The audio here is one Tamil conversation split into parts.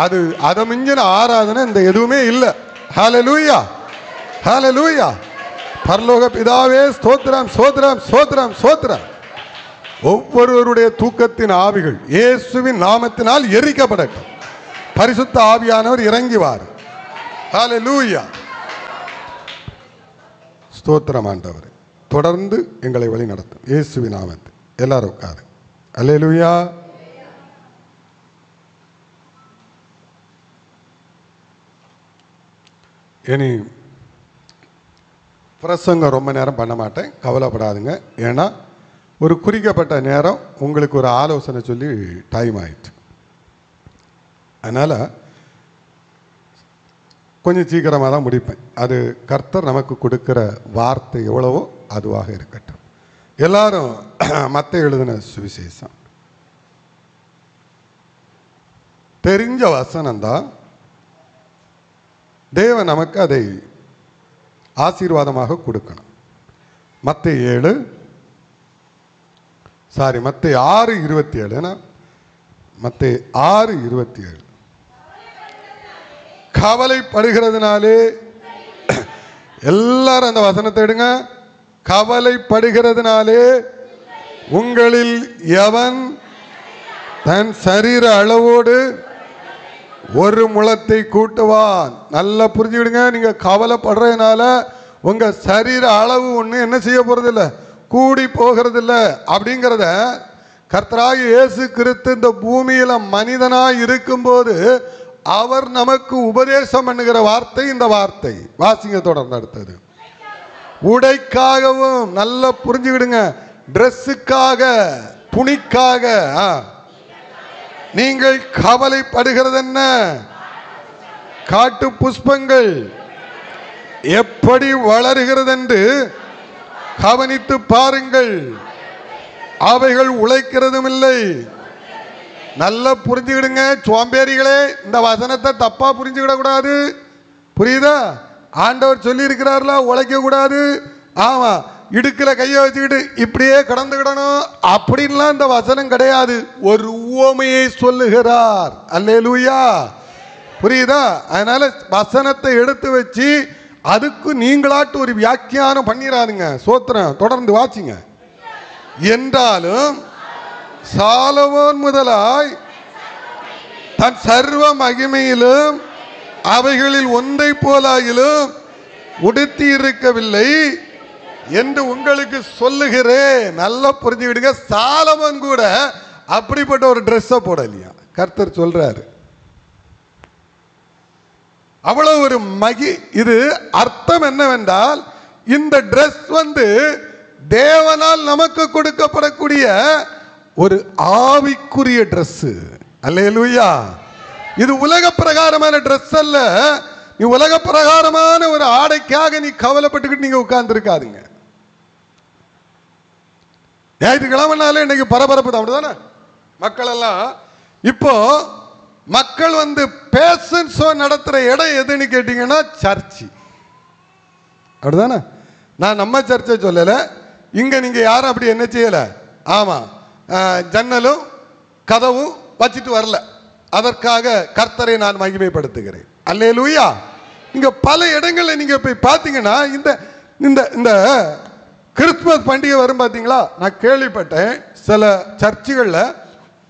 அதை மிஞ்சின ஆராதனை இந்த எதுவுமே இல்லை. ஹல்லேலூயா, ஹல்லேலூயா. பரலோக பிதாவே ஸ்தோத்திரம், ஸ்தோத்திரம், ஸ்தோத்திரம், ஸ்தோத்திரம். ஒவ்வொருவருடைய தூக்கத்தின் ஆவிகள் இயேசுவின் நாமத்தினால் எரிக்கப்படட்டும். பரிசுத்த ஆவியானவர் இறங்கிவார். ஹல்லேலூயா, ஸ்தோத்திரம் ஆண்டவர். தொடர்ந்து எங்களை வழி நடத்தும் இயேசுவின் நாமத்தில். எல்லாரும் உட்காரு. ஹல்லேலூயா. இனி பிரசங்கம் ரொம்ப நேரம் பண்ண மாட்டேன், கவலைப்படாதுங்க. ஏன்னா ஒரு குறிக்கப்பட்ட நேரம் உங்களுக்கு ஒரு ஆலோசனை சொல்லி டைம் ஆயிடுச்சு. அதனால் கொஞ்சம் சீக்கிரமாக தான் முடிப்பேன். அது கர்த்தர் நமக்கு கொடுக்குற வார்த்தை எவ்வளவோ அதுவாக இருக்கட்டும். எல்லாரும் மத்தேயு எழுதின சுவிசேஷம் தெரிஞ்ச வசனம்தான். தேவன் நமக்கு அதை ஆசீர்வாதமாக கொடுக்கணும். மத்தேயு 6:27. மத்தேயு 6:27. கவலைப்படுகிறதுனாலே, எல்லாரும் அந்த வசனத்தை எடுங்க. கவலைப்படுகிறதுனாலே உங்களில் எவன் தன் சரீர அளவோடு ஒரு முழத்தை கூட்டுவான்? நல்லா புரிஞ்சுக்கிடுங்க. நீங்க கவலைப்படுறதுனால உங்க சரீர அளவு ஒண்ணு என்ன செய்ய போறது இல்லை, கூடி போகிறது இல்லை. அப்படிங்கிறத கர்த்தராகிய இயேசு கிறிஸ்து இந்த பூமியில மனிதனாய் இருக்கும்போது அவர் நமக்கு உபதேசம் பண்ணுகிற வார்த்தை இந்த வார்த்தை. வாசிங்க தொடர்ந்து. அடுத்தது, உடைக்காகவும், நல்லா புரிஞ்சுக்கிடுங்க, ட்ரெஸ்ஸுக்காக, துணிக்காக நீங்கள் கவலைப்படுகிறது என்ன? காட்டு புஷ்பங்கள் எப்படி வளருகிறது என்று கவனித்து பாருங்கள், அவைகள் உழைக்கிறதும் இல்லை. நல்லா புரிஞ்சுக்கிடுங்க சோம்பேறிகளே, இந்த வசனத்தை தப்பா புரிஞ்சுக்கிட கூடாது. புரியுதா? ஆண்டவர் சொல்லி இருக்கிறார்ல, உழைக்க கூடாது. ஆமா, இடுக்கில கையை வச்சுக்கிட்டு இப்படியே கடந்துக்கிடணும் அப்படின்லாம் இந்த வசனம் கிடையாது. ஒரு உவமையை சொல்லுகிறார். அல்லேலூயா, புரியுதா? அதனால வசனத்தை எடுத்து வச்சு அதுக்கு நீங்களாட்டு ஒரு வியாக்கியானம் பண்ணிடாதுங்க. சோத்திரம். தொடர்ந்து வாசிங்க. என்றாலும் சாலமோன் முதலாய் தன் சர்வ மகிமையிலும் அவைகளில் ஒன்றை போலாயிலும் உடுத்தி இருக்கவில்லை என்று உங்களுக்கு சொல்லுகிறேன். நல்லா புரிஞ்சுக்கிடுங்க. சாலமோன் கூட அப்படிப்பட்ட ஒரு ட்ரெஸ்ஸை போடலையா? கர்த்தர் சொல்றாரு. அவ்வளவு ஒரு இது அர்த்தம் என்னவென்றால், இந்த ட்ரெஸ் தேவனால் நமக்கு கொடுக்கப்படக்கூடிய ஒரு ஆவிக்குரிய ட்ரெஸ். அல்லேலூயா. இது உலக பிரகாரமான ட்ரெஸ் அல்ல. நீ உலக பிரகாரமான ஒரு ஆடைக்காக நீ கவலைப்பட்டுக்கிட்டு நீங்க உட்கார்ந்து இருக்காதுங்க. ஞாயிற்றுக்கிழமைனாலே இன்னைக்கு பரபரப்பு தான், அப்படிதானே? மக்கள் எல்லாம் இப்போ மக்கள் பேஷன் ஷோ நடத்துற இடம் எதுன்னு கேட்டீங்கன்னா சர்ச்சு. அப்படிதானே? நான் நம்ம சர்ச்சை சொல்லல. இங்க நீங்க யாரும் அப்படி என்ன செய்யல. ஆமா, ஜன்னலும் கதவும் வச்சுட்டு வரல. அதற்காக கர்த்தரை நான் மகிமைப்படுத்துகிறேன். அல்லேலூயா. நீங்க பல இடங்கள்ல நீங்க போய் பார்த்தீங்கன்னா இந்த இந்த இந்த கிறிஸ்துமஸ் பண்டிகை வரும் பார்த்தீங்களா? நான் கேள்விப்பட்டேன் சில சர்ச்சுகளில்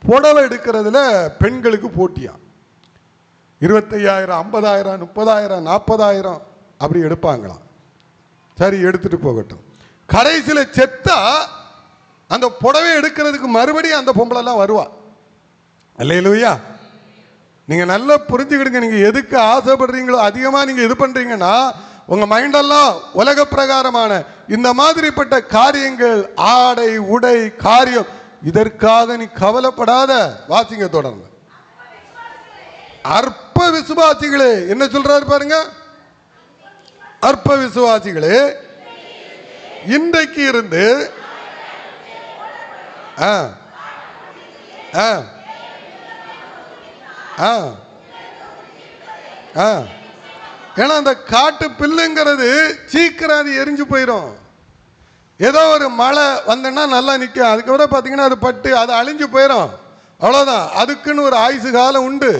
புடவை எடுக்கிறதுல பெண்களுக்கு போட்டியா 25,000, 50,000, 30,000, 40,000 அப்படி எடுப்பாங்களாம். சரி, எடுத்துட்டு போகட்டும். கடைசியில் செத்தா அந்த புடவை எடுக்கிறதுக்கு மறுபடியும் அந்த பொம்பளைலாம் வருவா. அல்லேலூயா. நீங்க நல்லா புரிஞ்சுக்கிடுங்க. நீங்க எதுக்கு ஆசைப்படுறீங்களோ அதிகமா நீங்க இது பண்றீங்கன்னா உங்க மைண்டெல்லாம் உலக பிரகாரமான இந்த மாதிரிப்பட்ட காரியங்கள், ஆடை உடை காரியம், இதற்காக நீ கவலைப்படாத. வாசிங்க தொடர்ந்து. அற்ப விசுவாசிகளே, என்ன சொல்றாரு பாருங்க. அற்ப விசுவாசிகளே, இன்றைக்கு இருந்து ஏன்னா அந்த காட்டு பில்லுங்கிறது சீக்கிரம் அது எரிஞ்சு போயிடும். ஏதோ ஒரு மழை வந்தேன்னா நல்லா நிற்கும். அதுக்கப்புறம் பார்த்தீங்கன்னா அது பட்டு அது அழிஞ்சு போயிடும். அவ்வளோதான். அதுக்குன்னு ஒரு ஆயுசு காலம் உண்டு.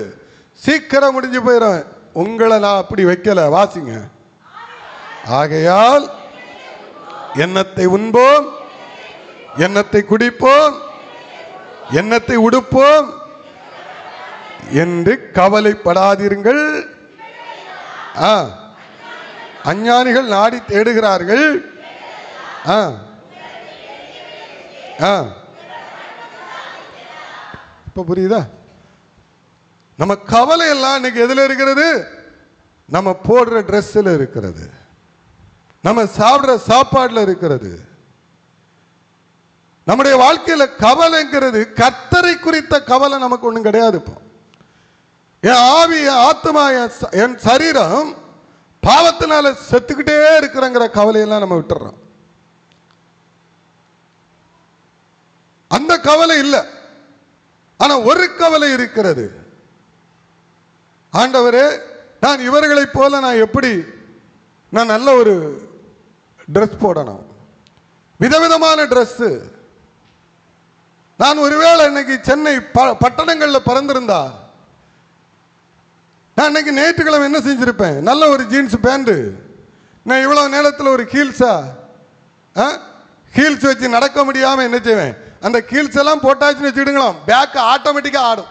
சீக்கிரம் முடிஞ்சு போயிடும். உங்களை நான் அப்படி வைக்கல. வாசிங்க. ஆகையால் எண்ணத்தை உண்போம், எண்ணத்தை குடிப்போம், எண்ணத்தை உடுப்போம் என்று கவலைப்படாதீர்கள். அஞ்ஞானிகள் நாடி தேடுகிறார்கள். இப்ப புரியுதா? நம்ம கவலை எல்லாம் இன்னைக்கு எதுல இருக்கிறது? நம்ம போடுற ட்ரெஸ்ல இருக்கிறது, நம்ம சாப்பிடுற சாப்பாடுல இருக்கிறது. நம்முடைய வாழ்க்கையில கவலைங்கிறது கர்த்தரை குறித்த கவலை நமக்கு ஒண்ணும் கிடையாது. இப்போ என் ஆவி, என் ஆத்மா, என் சரீரம் பாவத்தினால செத்துக்கிட்டே இருக்கிறங்கிற கவலையெல்லாம் நம்ம விட்டுறோம். அந்த கவலை இல்லை. ஆனா ஒரு கவலை இருக்கிறது. ஆண்டவரே, நான் இவர்களை போல நான் எப்படி நான் நல்ல ஒரு ட்ரெஸ் போடணும், விதவிதமான ட்ரெஸ். நான் ஒருவேளை இன்னைக்கு சென்னை பட்டணங்களில் பிறந்திருந்தா நான் இன்னைக்கு ஞாயிற்றுக்கிழமை என்ன செஞ்சிருப்பேன்? நல்ல ஒரு ஜீன்ஸ் பேண்ட். நான் இவ்வளவு நேரத்தில் ஒரு ஹீல்ஸா ஹீல்ஸ் வச்சு நடக்க முடியாம என்ன செய்வேன்? அந்த ஹீல்ஸ் எல்லாம் போட்டாச்சுன்னு வச்சுக்கிடுங்களாம், பேக் ஆட்டோமேட்டிக்கா ஆடும்.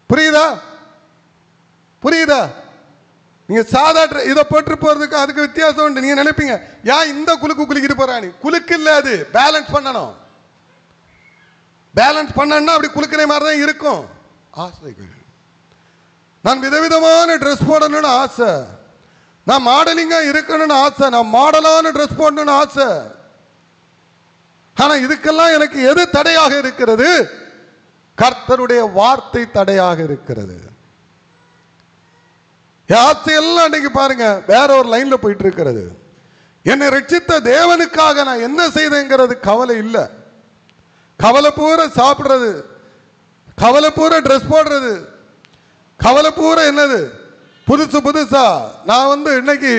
புரியுதா? புரியுதா? நீங்க சாதா இதை போட்டு போறதுக்கு அதுக்கு வித்தியாசம் உண்டு. நீங்க நினைப்பீங்க, ஏன் இந்த குலுக்கு குலுக்கிட்டு போறானு? குலுக்கு இல்ல, அது பேலன்ஸ் பண்ணணும். பேலன்ஸ் பண்ணா அப்படி குலுக்கிற மாதிரி தான் இருக்கும். ஆசைகள். நான் விதவிதமான ட்ரெஸ் போடணும்னு ஆசை, நான் மாடலிங்கா இருக்கணும்னு ஆசை, நான் மாடலான ட்ரெஸ் போடணும்னு ஆசை. ஆனா இதுக்கெல்லாம் எனக்கு எது தடையாக இருக்கிறது? கர்த்தருடைய வார்த்தை தடையாக இருக்கிறது. ஆசையெல்லாம் அன்னைக்கு பாருங்க வேற ஒரு லைன்ல போயிட்டு இருக்கிறது. என்னை ரட்சித்த தேவனுக்காக நான் என்ன செய்தேங்கிறது கவலை இல்லை. கவலை பூரா சாப்பிடுறது, கவலை பூரா ட்ரெஸ் போடுறது, கவலை பூரா என்னது புதுசு புதுசா. நான் இன்னைக்கு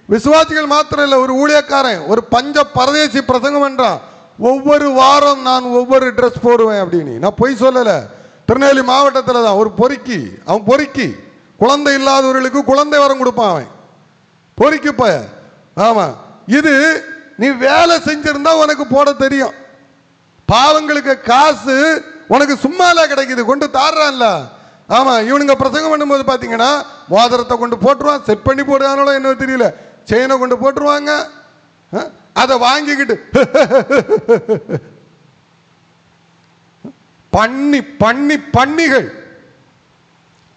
விசுவாசிகள் மாத்திரம் இல்லை, ஒரு ஊழியக்காரன் ஒரு பஞ்ச பரதேசி பிரசங்கம் பண்றான். ஒவ்வொரு வாரம் நான் ஒவ்வொரு ட்ரெஸ் போடுவேன் அப்படின்னு. நான் பொய் சொல்லல. திருநெல்வேலி மாவட்டத்தில் தான் ஒரு பொறுக்கி, அவன் பொறுக்கி குழந்தை இல்லாதவர்களுக்கு குழந்தை வரம் கொடுப்பான். அவன் பொறுக்கி பய. ஆமா, இது நீ வேலை செஞ்சிருந்தா உனக்கு போட தெரியும். பாவங்களுக்கு காசு உனக்கு சும்மால கிடைக்குது, கொண்டு தாடுறான்ல. ஆமா, இவனுங்க பிரசங்கம் பண்ணும்போது பாத்தீங்கன்னா மோதிரத்தை கொண்டு போட்டுருவான், செட் பண்ணி போடுவானோ என்ன தெரியல, செயினை கொண்டு போட்டுருவாங்க. அதை வாங்கிக்கிட்டு பண்ணி பண்ணி பண்ணிகள்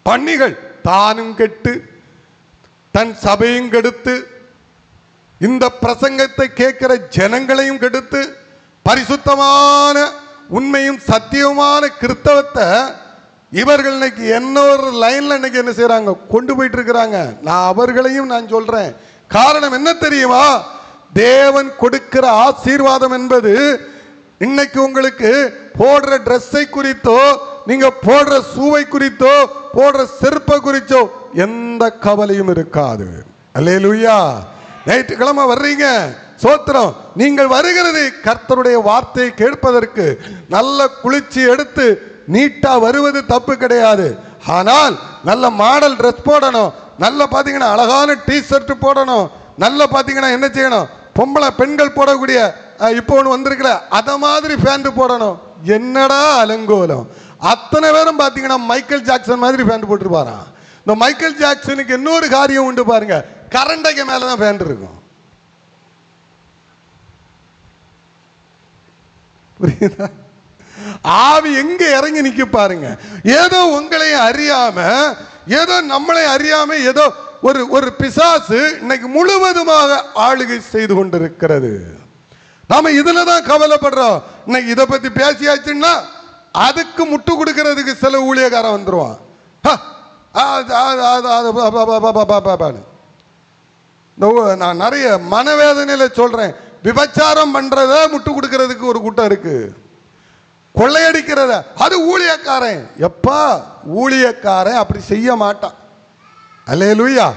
பண்ணிகள் தானும் கெட்டு தன் சபையும் கெடுத்து இந்த பிரசங்கத்தை கேட்கிற ஜனங்களையும் கெடுத்து பரிசுத்தமான உண்மையும் சத்தியமான கிறிஸ்தவத்தை இவர்கள் இன்னைக்கு இன்னொரு லைன்ல இன்னைக்கு என்ன செய்யறாங்க? கொண்டு போயிட்டு இருக்கிறாங்க. நான் அவர்களையும் நான் சொல்றேன். காரணம் என்ன தெரியுமா? தேவன் கொடுக்கிற ஆசீர்வாதம் என்பது இன்னைக்கு உங்களுக்கு போடுற ட்ரெஸ்ஸை குறித்தோ, நீங்க போடுற சூவை குறித்தோ, போடுற செருப்பை குறித்தோ எந்த கவலையும் இருக்காது. அல்லேலூயா. ஞாயிற்றுக்கிழமை வர்றீங்க, சோத்திரம். நீங்கள் வருகிறது கர்த்தருடைய வார்த்தையை கேட்பதற்கு. நல்ல குளிர்ச்சி எடுத்து நீட்டா வருவது தப்பு கிடையாது. ஆனால் நல்ல மாடல் ட்ரெஸ் போடணும், நல்ல பாத்தீங்கன்னா அழகான டி ஷர்ட் போடணும், நல்ல பாத்தீங்கன்னா என்ன செய்யணும்? பொம்பளை பெண்கள் போடக்கூடிய இப்போ ஒன்று வந்திருக்கல அத மாதிரி பேண்ட் போடணும். என்னடா அலங்கோலம்! அத்தனை பேரும் பாத்தீங்கன்னா மைக்கேல் ஜாக்சன் மாதிரி பேண்ட் போட்டுருப்பாராம். இந்த மைக்கேல் ஜாக்சனுக்கு இன்னொரு காரியம் உண்டு பாருங்க, கரண்டைக்கு மேலதான் பேண்ட் இருக்கும். புரியுதா? ஆவி எங்க இறங்கி நிக்க பாருங்க. ஏதோ உங்களையும் அறியாம, ஏதோ நம்மளை அறியாம, ஏதோ ஒரு ஒரு பிசாசு இன்னைக்கு முழுவதுமாக ஆளுகை செய்து கொண்டிருக்கிறது. நாம இதுலதான் கவலைப்படுறோம். இன்னைக்கு இதை பத்தி பேசியாச்சுன்னா அதுக்கு முட்டு கொடுக்கறதுக்கு சில ஊழியக்காரன் வந்துருவான். நான் நிறைய மனவேதனையில சொல்றேன், விபச்சாரம் பண்றத முட்டு கொடுக்கறதுக்கு ஒரு கூட்டம் இருக்கு, கொள்ளையடிக்கிறத அது ஊழியக்காரன். எப்பா ஊழியக்காரன் அப்படி செய்ய மாட்டான். அல்லேலூயா.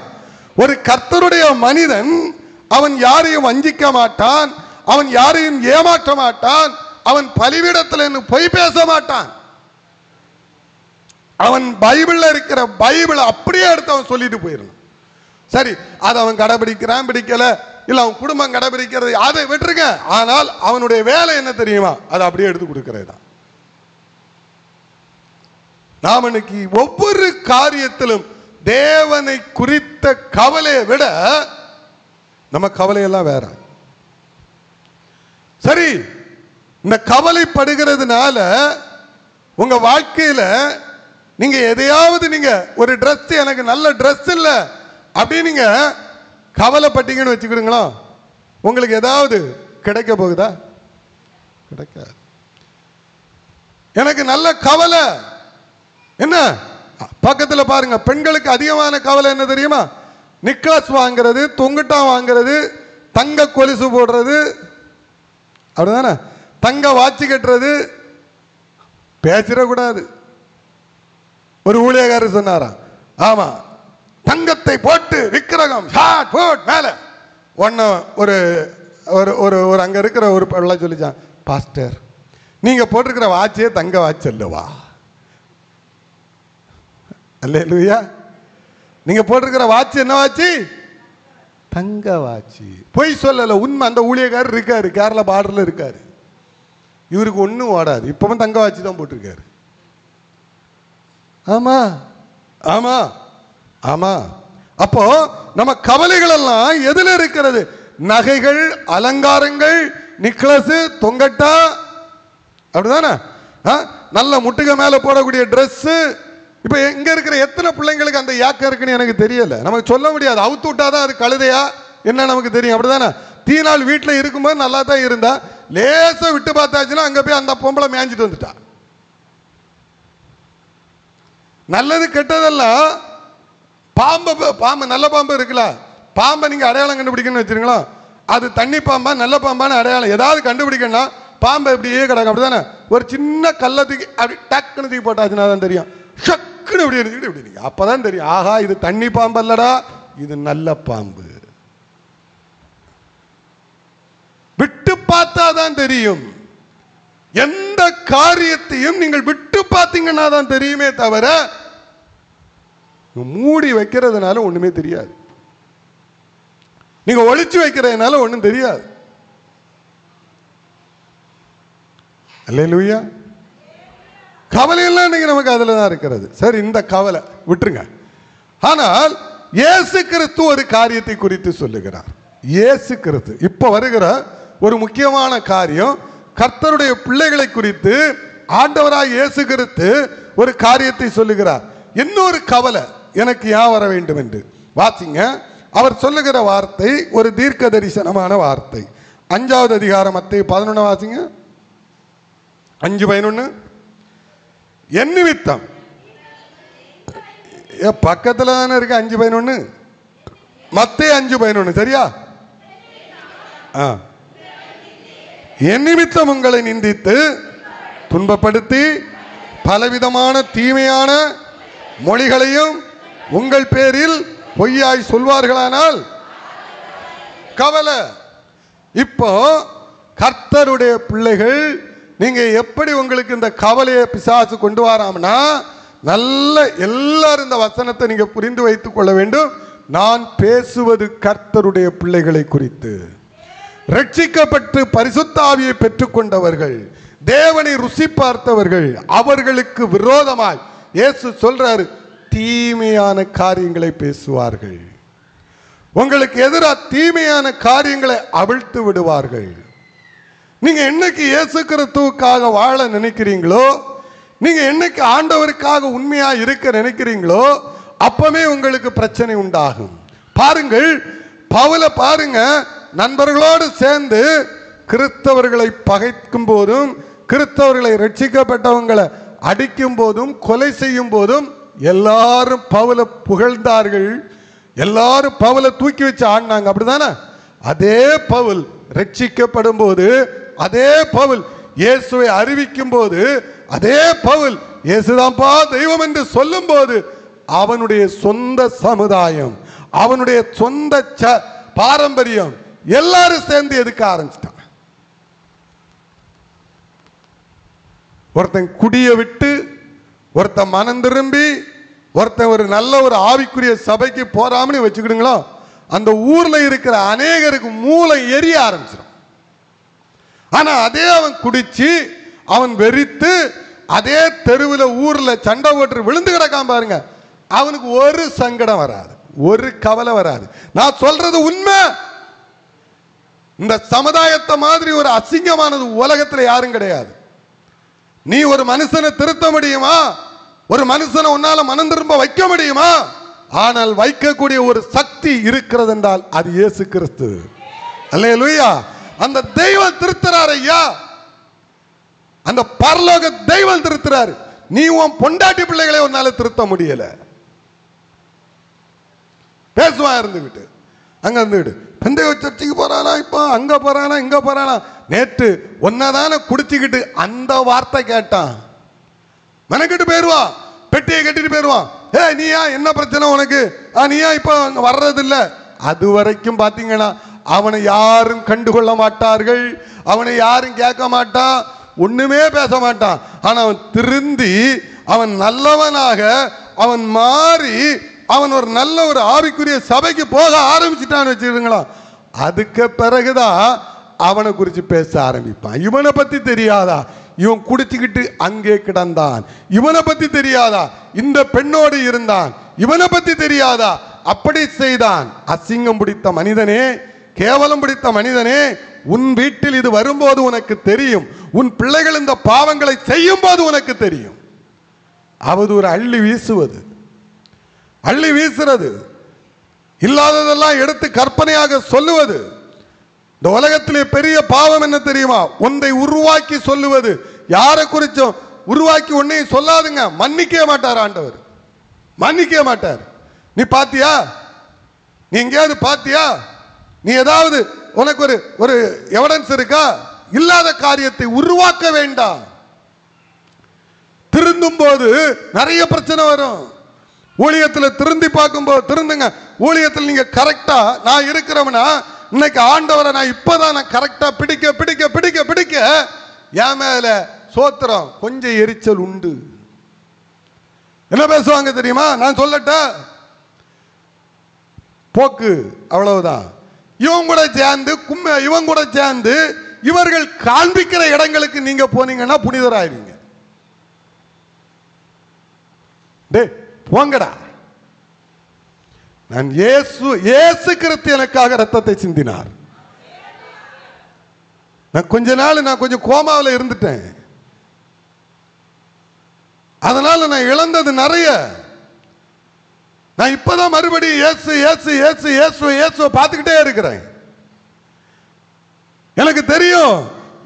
ஒரு கர்த்தருடைய மனிதன் அவன் யாரையும் வஞ்சிக்க மாட்டான், அவன் யாரையும் ஏமாற்ற மாட்டான், அவன் பலிபீடத்தில் பொய் பேச மாட்டான். அவன் பைபிள்ல இருக்கிற பைபிளை அப்படியே எடுத்து அவன் சொல்லிட்டு போயிடணும். சரி, அதை அவன் கடைபிடிக்கிறான் பிடிக்கல, இல்ல அவன் குடும்பம் கடைபிடிக்கிறது, அதை விட்டுருங்க. ஆனால் அவனுடைய வேலை என்ன தெரியுமா? அதை அப்படியே எடுத்து கொடுக்கிறது தான். நாம் இன்னைக்கு ஒவ்வொரு காரியத்திலும் தேவனை குறித்த கவலையை விட நம்ம கவலையெல்லாம் வேற. சரி, இந்த கவலைப்படுகிறதுனால உங்க வாழ்க்கையில நீங்க எதையாவது நீங்க ஒரு ட்ரெஸ், எனக்கு நல்ல ட்ரெஸ் இல்ல அப்படின்னு நீங்க கவலைப்பட்டீங்கன்னு வச்சுக்கிடுங்களா, உங்களுக்கு ஏதாவது கிடைக்க போகுதா? கிடைக்காது. எனக்கு நல்ல கவலை என்ன? பக்கத்துல பாருங்க, பெண்களுக்கு அதிகமான கவலை என்ன தெரியுமா? நிக்லஸ் வாங்குறது, தொங்குட்டா வாங்குறது, தங்க கொலுசு போடுறது, அப்படிதானே, தங்க வாட்சி கட்டுறது. பேசிடக்கூடாது. ஒரு ஊழியக்காரர் சொன்னாரா, ஆமா, தங்கத்தை போட்டு விக்கிரகம் மேல ஒன்னு ஒரு ஒரு அங்க இருக்கிற ஒரு பிள்ளை சொல்லிச்சான், பாஸ்டர் நீங்க போட்டிருக்கிற வாட்சியே தங்க வாட்சி அல்லவா? அல்லேலூயா. நீங்க போட்டிருக்கிற வாட்சி என்ன வாட்சி? தங்க வாட்சி. பொய் சொல்லல, உண்மை. அந்த ஊழியக்காரர் இருக்காரு, கேரளா பார்டர்ல இருக்காரு. இவருக்கு ஒன்றும் ஓடாது, இப்பவும் தங்க வாட்சி தான் போட்டிருக்காரு. ஆமா ஆமா ஆமா. அப்போ நம்ம கவலைகள் எல்லாம் எதுல இருக்கிறது? நகைகள், அலங்காரங்கள், நிக்லஸ், தொங்கட்டா, அப்படிதானே, நல்ல முட்டுக மேல போடக்கூடிய ட்ரெஸ். இப்ப எங்க இருக்கிற எத்தனை பிள்ளைங்களுக்கு அந்த ஏக்கம் இருக்குன்னு எனக்கு தெரியல. நமக்கு சொல்ல முடியாது. அவுத்து விட்டாதான் அது கழுதையா என்ன நமக்கு தெரியும், அப்படிதானே. தீநாள் வீட்டில் இருக்கும்போது நல்லா தான் இருந்தா, லேசா விட்டு பார்த்தாச்சுன்னா அங்க போய் அந்த பொம்பளை மேய்ஞ்சிட்டு வந்துட்டா. நல்லது கெட்டதெல்லாம் பாம்பு நல்ல பாம்பு இருக்குல்ல, பாம்பை நீங்க அடையாளம் கண்டுபிடிக்கணும்னு வச்சிருங்களா, அது தண்ணி பாம்பா நல்ல பாம்பான்னு அடையாளம் ஏதாவது கண்டுபிடிக்கணும்னா பாம்பை இப்படியே கிடக்கும், அப்படிதானே. ஒரு சின்ன கள்ளத்துக்கு அப்படி டக்குன்னு தூக்கி போட்டாச்சுன்னா தான் தெரியும். ஷக்குன்னு இப்படி இருந்துக்கிட்டு இப்படி அப்பதான் தெரியும், ஆஹா இது தண்ணி பாம்பு அல்லடா, இது நல்ல பாம்பு. விட்டு பார்த்தாதான் தெரியும். எந்த காரியத்தையும் நீங்கள் விட்டு பார்த்தீங்கன்னா தான் தெரியுமே தவிர மூடி வைக்கிறதுனால ஒண்ணுமே தெரியாது. நீங்க ஒளிச்சு வைக்கிறதுனால ஒண்ணும் தெரியாது. அல்லேலூயா. கவலையெல்லாம் நீங்க நமக்கு அதுல தான் இருக்கிறது. சரி, இந்த கவலை விட்டுருங்க. ஆனால் இயேசு கிறிஸ்து ஒரு காரியத்தை குறித்து சொல்லுகிறார். இயேசு கிறிஸ்து இப்ப வருகிற ஒரு முக்கியமான காரியம், கர்த்தருடைய பிள்ளைகளை குறித்து ஆண்டவராய் இயேசு கிறிஸ்து ஒரு காரியத்தை சொல்லுகிறார். இன்னொரு கவலை எனக்கு ஏன் வர வேண்டும் என்று வாசிங்க. அவர் சொல்லுகிற வார்த்தை ஒரு தீர்க்க தரிசனமான வார்த்தை. 5வது அதிகாரம் மத்தேயு 11 வாசிங்க. 5:11. என் நிமித்தம் பக்கத்துல தானே இருக்கு 5:11. மத்தேயு 5:11 சரியா? என் நிமித்தம் உங்களை நிந்தித்து துன்பப்படுத்தி பலவிதமான தீமையான மொழிகளையும் உங்கள் பேரில் பொய்யாய் சொல்வார்களானால் கவலை. இப்போ கர்த்தருடைய பிள்ளைகள் நீங்க எப்படி உங்களுக்கு இந்த கவலையை பிசாசு கொண்டு வராமனா, நல்ல எல்லாரும் இந்த வசனத்தை நீங்க புரிந்து வைத்துக் கொள்ள வேண்டும். நான் பேசுவது கர்த்தருடைய பிள்ளைகளை குறித்து, ரட்சிக்கப்பட்டு பரிசுத்த ஆவியை பெற்றுக் கொண்டவர்கள், தேவனை ருசி பார்த்தவர்கள், அவர்களுக்கு விரோதமாய் இயேசு சொல்றாரு, தீமையான காரியங்களை பேசுவார்கள். உங்களுக்கு எதிராக தீமையான காரியங்களை அவிழ்த்து விடுவார்கள். நீங்க என்னைக்கு இயேசு கிறிஸ்துவுக்காக வாழ நினைக்கிறீங்களோ, நீங்க என்னைக்கு ஆண்டவருக்காக உண்மையா இருக்க நினைக்கிறீங்களோ, அப்பவே உங்களுக்கு பிரச்சனை உண்டாகும். பாருங்கள், பவுல பாருங்க, நண்பர்களோடு சேர்ந்து கிறிஸ்தவர்களை பகைக்கும் போதும், கிறிஸ்தவர்களை ரட்சிக்கப்பட்டவங்களை அடிக்கும் போதும், கொலை செய்யும் போதும் எல்லாரும் பவுல புகழ்ந்தார்கள், எல்லாரும் பவுல தூக்கி வச்சு ஆடினாங்க, அப்படிதானே. அதே பவுல் ரட்சிக்கப்படும் போது, அதே பவுல் இயேசுவை அறிவிக்கும் போது, அதே பவுல் இயேசுதான்ப்பா தெய்வம் என்று சொல்லும் போது, அவனுடைய சொந்த சமுதாயம், அவனுடைய சொந்த பாரம்பரியம் எல்லாரும் சேர்ந்து எதுக்க ஆரம்பிச்சிட்டாங்க. ஒருத்தன் குடிய விட்டு ஒருத்தன் மனம் திரும்பி ஒருத்தன் ஒரு நல்ல ஒரு ஆவிக்குரிய சபைக்கு போறாமனு வச்சுக்கிடுங்களோ, அந்த ஊர்ல இருக்கிற அநேகருக்கு மூளை எரிய ஆரம்பிச்சிடும். ஆனா அதே அவன் குடிச்சு அவன் வெறித்து அதே தெருவில் ஊர்ல சண்டை போட்டு விழுந்து கிடக்காம பாருங்க, அவனுக்கு ஒரு சங்கடம் வராது, ஒரு கவலை வராது. நான் சொல்றது உண்மை. இந்த சமுதாயத்தை மாதிரி ஒரு அசிங்கமானது உலகத்தில் யாரும் கிடையாது. நீ ஒரு மனுஷனை திருத்த முடியுமா? ஒரு மனுஷனை உன்னால மனம் திரும்ப வைக்க முடியுமா? ஆனால் வைக்கக்கூடிய ஒரு சக்தி இருக்கிறது என்றால் அது இயேசு கிறிஸ்து. அல்லேலூயா. அந்த தெய்வம் திருத்துறார் ஐயா, அந்த பரலோக தெய்வம் திருத்துறாரு. நீ உன் பொண்டாட்டி பிள்ளைகளை உன்னால திருத்த முடியல. பேசுவான் இருந்துகிட்டு அங்க இருந்துகிட்டு பெந்தைய சர்ச்சைக்கு போறானா, இப்போ அங்க போறானா இங்க போறானா. நேற்று ஒன்னதான குடிச்சுக்கிட்டு அந்த வார்த்தை கேட்டான், மெனக்கிட்டு போயிருவான், பெட்டியை கட்டிட்டு போயிருவான். நீயா என்ன பிரச்சனை உனக்கு, நீயா இப்ப வர்றதில்ல. அது வரைக்கும் பாத்தீங்கன்னா அவனை யாரும் கண்டுகொள்ள மாட்டார்கள், அவனை யாரும் கேட்க மாட்டான், ஒண்ணுமே பேச மாட்டான். ஆனா அவன் திருந்தி அவன் நல்லவனாக அவன் மாறி அவன் ஒரு நல்ல ஒரு ஆவிக்குரிய சபைக்கு போக ஆரம்பிச்சுட்டான்னு வச்சுருங்களா, அதுக்கு பிறகுதான் அவனை குறித்து பேச ஆரம்பிப்பான். இவனை பத்தி தெரியாதா, இவன் குடிச்சுக்கிட்டு அங்கே கிடந்தான், இவனை பத்தி தெரியாதா, இந்த பெண்ணோடு இருந்தான், இவனை பத்தி தெரியாதா, அப்படி செய்தான். அசிங்கம் பிடித்த மனிதனே, கேவலம் பிடித்த மனிதனே, உன் வீட்டில் இது வரும்போது உனக்கு தெரியும், உன் பிள்ளைகள் இந்த பாவங்களை செய்யும் போது உனக்கு தெரியும். அவதூறு அள்ளி வீசுவது, அள்ளி வீசுறது, இல்லாததெல்லாம் எடுத்து கற்பனையாக சொல்லுவது. இந்த உலகத்திலே பெரிய பாவம் என்ன தெரியுமா? ஒன்றை உருவாக்கி சொல்லுவது. யாரை குறிச்சும் உருவாக்கி ஒன்னையும் சொல்லாதுங்க, மன்னிக்கவே மாட்டார் ஆண்டவர், மன்னிக்கவே மாட்டார். நீ பாத்தியா, நீ எங்கேயாவது பாத்தியா, நீ ஏதாவது உனக்கு ஒரு எவிடன்ஸ் இருக்கா? இல்லாத காரியத்தை உருவாக்க வேண்டாம். திருந்தும் போது நிறைய பிரச்சனை வரும். ஊழியத்தில் திருந்தி பார்க்கும்போது திருந்துங்க. ஊழியத்தில் நீங்க கரெக்டா நான் இருக்கிறவனா, இன்னைக்கு ஆண்டவரை நான் இப்பதான் நான் கரெக்டா பிடிக்க பிடிக்க பிடிக்க பிடிக்க என் மேல சோத்திரம் கொஞ்சம் எரிச்சல் உண்டு. என்ன பேசுவாங்க தெரியுமா? நான் சொல்லட்ட போக்கு அவ்வளவுதான். இவன் கூட சேர்ந்து இவன் கூட சேர்ந்து இவர்கள் காண்பிக்கிற இடங்களுக்கு நீங்க போனீங்கன்னா புனிதராயிருவீங்க. போங்கடா, நான் இயேசு கிறிஸ்து எனக்காக ரத்தத்தை சிந்தினார். நான் கொஞ்ச நாள் நான் கொஞ்சம் கோமாவில் இருந்துட்டேன், அதனால நான் இழந்தது நிறைய. நான் இப்பதான் மறுபடியும் இயேசு இயேசு இயேசு இயேசு இயேசுவை பார்த்துக்கிட்டே இருக்கிறேன். எனக்கு தெரியும்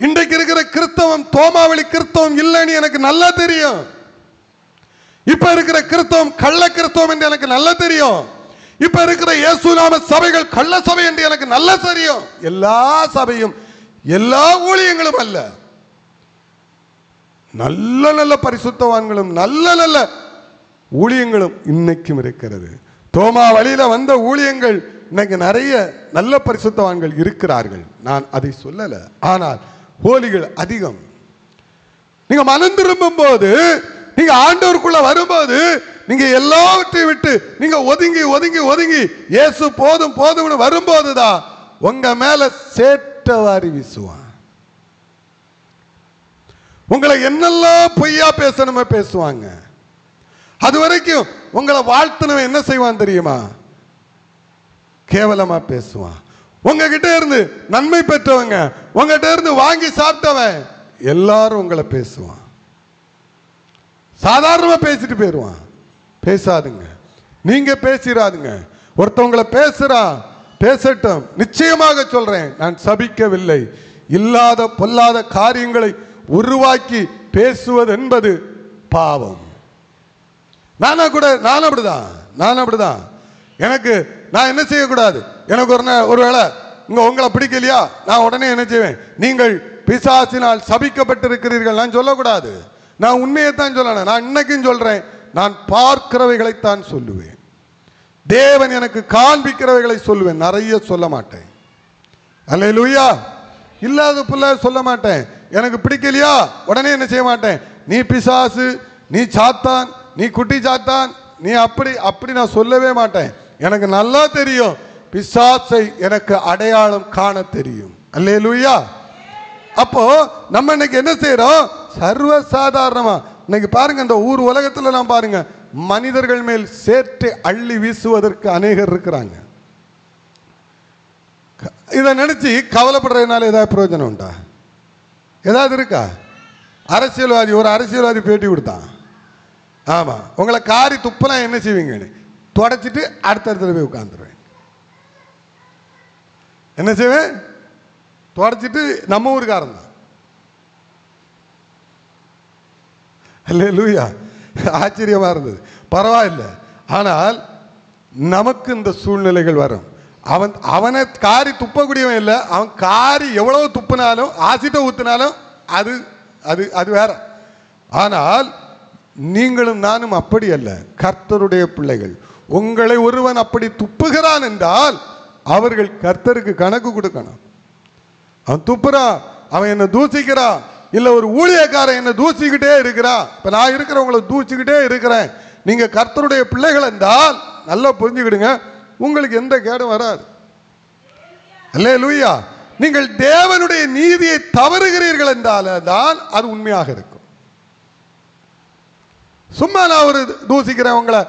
இன்றைக்கு இருக்கிற கிறிஸ்தவம் தோமாவளி கிறிஸ்தவம் இல்லைன்னு எனக்கு நல்லா தெரியும். இப்ப இருக்கிற கிறிஸ்தவம் கள்ள கிறிஸ்தவம் என்று எனக்கு நல்லா தெரியும். இப்ப இருக்கிற இயேசு நாம சபைகள் கள்ள சபை என்று எனக்கு நல்லா தெரியும். எல்லா சபையும் எல்லா ஊழியங்களும் அல்ல, நல்ல நல்ல பரிசுத்தவான்களும் நல்ல நல்ல ஊழியங்களும் இன்னைக்கும் இருக்கிறது. தோமா வழியில வந்த ஊழியங்கள் இன்னைக்கு நிறைய நல்ல பரிசுத்தவான்கள் இருக்கிறார்கள், நான் அதை சொல்லல. ஆனால் போலிகள் அதிகம். நீங்க மனம் திரும்பும் போது, நீங்க ஆண்டவருக்குள்ள வரும்போது, நீங்க எல்லாவற்றையும் விட்டு நீங்க ஒதுங்கி ஒதுங்கி ஒதுங்கி இயேசு போதும் போதும்னு வரும்போதுதான் உங்க மேல சேட்டவாரி வீசுவான். உங்களை என்னெல்லாம் பொய்யா பேசணுமே பேசுவாங்க. அது வரைக்கும் உங்களை வாழ்த்துனவன் என்ன செய்வான் தெரியுமா? கேவலமா பேசுவான். உங்ககிட்ட இருந்து நன்மை பெற்றவங்க, உங்ககிட்ட இருந்து வாங்கி சாப்பிட்டவன் எல்லாரும் உங்களை பேசுவான். சாதாரணமா பேசிட்டு போயிடுவான். பேசாதுங்க, நீங்க பேசிடாதுங்க. ஒருத்தவங்களை பேசுறான், பேசட்டும். நிச்சயமாக சொல்றேன், நான் சபிக்கவில்லை. இல்லாத பொல்லாத காரியங்களை உருவாக்கி பேசுவது என்பது பாவம். நானும் அப்படிதான். எனக்கு நான் என்ன செய்யக்கூடாது, எனக்கு ஒருவேளை உங்களை பிடிக்கலையா, நான் உடனே என்ன செய்வேன், நீங்கள் பிசாசினால் சபிக்கப்பட்டிருக்கிறீர்கள் நான் சொல்லக்கூடாது. நான் உண்மையைத்தான் சொல்லணும். நான் இன்னைக்கும் சொல்றேன், நான் பார்க்கிறவைகளைத்தான் சொல்லுவேன். தேவன் எனக்கு காண்பிக்கிறவைகளை சொல்லுவேன், நிறைய சொல்ல மாட்டேன். அல்லேலூயா. இல்லாத புள்ள சொல்ல மாட்டேன். எனக்கு பிடிக்கலையா உடனே என்ன செய்ய மாட்டேன், நீ பிசாசு, நீ சாத்தான், நீ குட்டி சாத்தான், நீ அப்படி அப்படி நான் சொல்லவே மாட்டேன். எனக்கு நல்லா தெரியும், பிசாசை எனக்கு அடையாளம் காண தெரியும். அல்லேலூயா. அப்போ நம்ம இன்னைக்கு என்ன செய்யறோம்? சர்வசாதாரணமா இன்னைக்கு பாருங்க, இந்த ஊர் உலகத்துல நான் பாருங்க, மனிதர்கள் மேல் சேற்றை அள்ளி வீசுவதற்கு அநேகர் இருக்கிறாங்க. இதை நினைச்சு கவலைப்படுறதுனால ஏதாவது பிரயோஜனம் உண்டா? ஏதாவது இருக்கா? அரசியல்வாதி, ஒரு அரசியல்வாதி பேட்டி கொடுத்தான். ஆமா, உங்களை காரி துப்பலாம் என்ன செய்வீங்கன்னு தொடச்சிட்டு அடுத்த இடத்துல போய் உட்காந்துருவேன். என்ன செய்வேன்? தொடச்சிட்டு நம்ம ஊருக்காரன் தான். அல்லேலூயா. ஆச்சரியமா இருந்தது. பரவாயில்ல. ஆனால் நமக்கு இந்த சூழ்நிலைகள் வரும். அவனை காரி துப்பக்கூடியவன் இல்லை, அவன் காரி எவ்வளவு துப்புனாலும் ஆசிட்ட ஊத்தினாலும் அது அது அது வேற. ஆனால் நீங்களும் நானும் அப்படி அல்ல, கர்த்தருடைய பிள்ளைகள். உங்களை ஒருவன் அப்படி துப்புகிறான் என்றால் அவர்கள் கர்த்தருக்கு கணக்கு கொடுக்கணும். அவன் துப்புறான், அவன் என்ன தூசிக்கிறான், இல்ல ஒரு ஊழியக்காரன் என்ன தூசிக்கிட்டே இருக்கிறான். இப்ப நான் இருக்கிறவங்களை தூசிக்கிட்டே இருக்கிறேன். நீங்க கர்த்தருடைய பிள்ளைகள் என்றால் நல்லா புரிஞ்சுக்கிடுங்க, உங்களுக்கு எந்த கேடும் வராது. அல்லேலூயா. நீங்கள் தேவனுடைய நீதியை தவறுகிறீர்கள் என்றால் தான் அது உண்மையாக இருக்கும். சும்மா நான் ஒரு தூசிக்கிறேன், உங்களை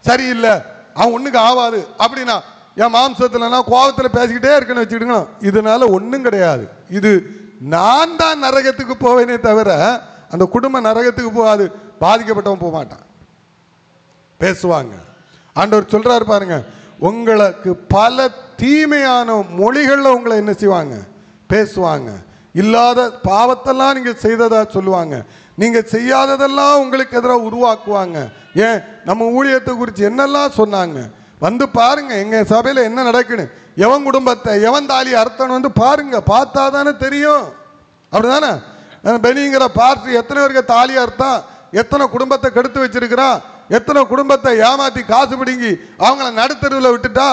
சரியில்லை, அவன் ஒண்ணுக்கு ஆகாது அப்படின்னா என் மாம்சத்துல நான் கோபத்தில் பேசிக்கிட்டே இருக்குன்னு வச்சுக்கிடுங்க, இதனால ஒன்றும் கிடையாது. இது நான் தான் நரகத்துக்கு போவேனே தவிர அந்த குடும்ப நரகத்துக்கு போகாது, பாதிக்கப்பட்டவன் போக மாட்டான். பேசுவாங்க. ஆண்டவர் சொல்றாரு பாருங்க, உங்களுக்கு பல தீமையான மொழிகள்ல உங்களை என்ன செய்வாங்க? பேசுவாங்க. இல்லாத பாவத்தெல்லாம் நீங்க செய்ததா சொல்லுவாங்க, நீங்க செய்யாததெல்லாம் உங்களுக்கு எதிராக உருவாக்குவாங்க. ஏன் நம்ம ஊழியத்தை குறித்து என்னெல்லாம் சொன்னாங்க வந்து பாருங்க, எங்க சபையில என்ன நடக்குன்னு. எவன் குடும்பத்தை எவன் தாலி அர்த்தம் வந்து பாருங்க, பார்த்தா தானே தெரியும். அப்படிதானே? பெனிங்கிற பார்ட்டி எத்தனை பேருக்கு தாலி அர்த்தம், எத்தனை குடும்பத்தை கெடுத்து வச்சிருக்கிறான், எத்தனை குடும்பத்தை ஏமாத்தி காசு பிடிங்கி அவங்கள நடுத்தருவில் விட்டுட்டா.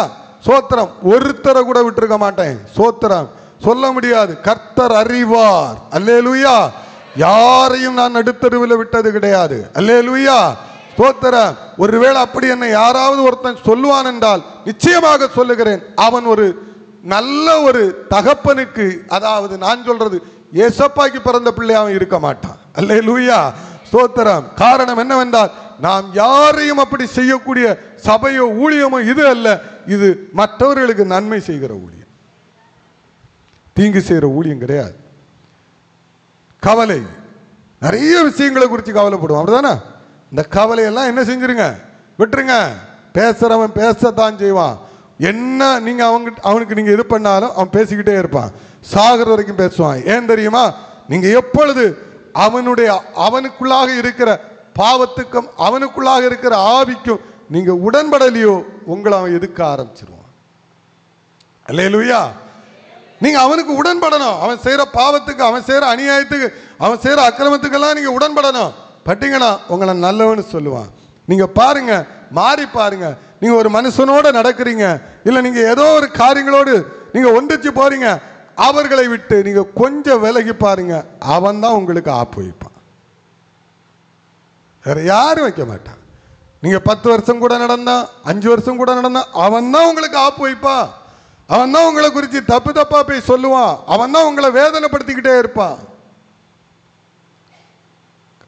சோத்திரம், ஒருத்தரை கூட விட்டுருக்க மாட்டேன். சோத்திரம் சொல்ல முடியாது, கர்த்தர் அறிவார். அல்லேலூயா. யாரையும் நான் நடுத்தருவில் விட்டது கிடையாது. அல்லேலூயா. ஸ்தோத்திரம். ஒருவேளை அப்படி என்ன யாராவது ஒருத்தன் சொல்லுவான் என்றால் நிச்சயமாக சொல்லுகிறேன், அவன் ஒரு நல்ல ஒரு தகப்பனுக்கு, அதாவது நான் சொல்றது ஏசப்பாக்கு பிறந்த பிள்ளை அவன் இருக்க மாட்டான். அல்லேலூயா. ஸ்தோத்திரம். காரணம் என்னவென்றால் நாம் யாரையும் அப்படி செய்யக்கூடிய சபையோ ஊழியமோ இது அல்ல. இது மற்றவர்களுக்கு நன்மை செய்கிற ஊழியம், தீங்கு செய்கிற ஊழியம் கிடையாது. கவலை, நிறைய விஷயங்களை குறித்து கவலைப்படுவோம். அப்படிதானே? இந்த கவலையெல்லாம் என்ன செஞ்சிருங்க, விட்டுருங்க. பேசுறவன் பேசத்தான் செய்வான். என்ன நீங்க அவனுக்கு நீங்க இது பண்ணாலும் அவன் பேசிக்கிட்டே இருப்பான், சாகிற வரைக்கும் பேசுவான். ஏன் தெரியுமா? நீங்க எப்பொழுது அவனுக்குள்ளாக இருக்கிற பாவத்துக்கும் அவனுக்குள்ளாக இருக்கிற ஆவிக்கும் நீங்க உடன்படலையோ உங்களை அவன் எதுக்க ஆரம்பிச்சிருவான். அல்லேலூயா. நீங்க அவனுக்கு உடன்படணும். அவன் செய்யற பாவத்துக்கு, அவன் செய்யற அநியாயத்துக்கு, அவன் செய்யற அக்கிரமத்துக்கெல்லாம் நீங்க உடன்படணும். பட்டீங்கன்னா உங்களை நல்லவன்னு சொல்லுவான். நீங்க பாருங்க, மாறி பாருங்க. நீங்க ஒரு மனுஷனோட நடக்கிறீங்க, இல்ல நீங்க ஏதோ ஒரு காரியங்களோடு நீங்க ஒன்றிச்சு போறீங்க, அவர்களை விட்டு நீங்க கொஞ்சம் விலகி பாருங்க, அவன் தான் உங்களுக்கு ஆப்பு வைப்பான், வேற யாரும் வைக்க மாட்டான். நீங்க 10 வருஷம் கூட நடந்தா, 5 வருஷம் கூட நடந்தா, அவன் தான் உங்களுக்கு ஆப்பு வைப்பான். அவன் தான் உங்களை குறித்து தப்பு தப்பா போய் சொல்லுவான். அவன் தான் உங்களை வேதனைப்படுத்திக்கிட்டே இருப்பான்.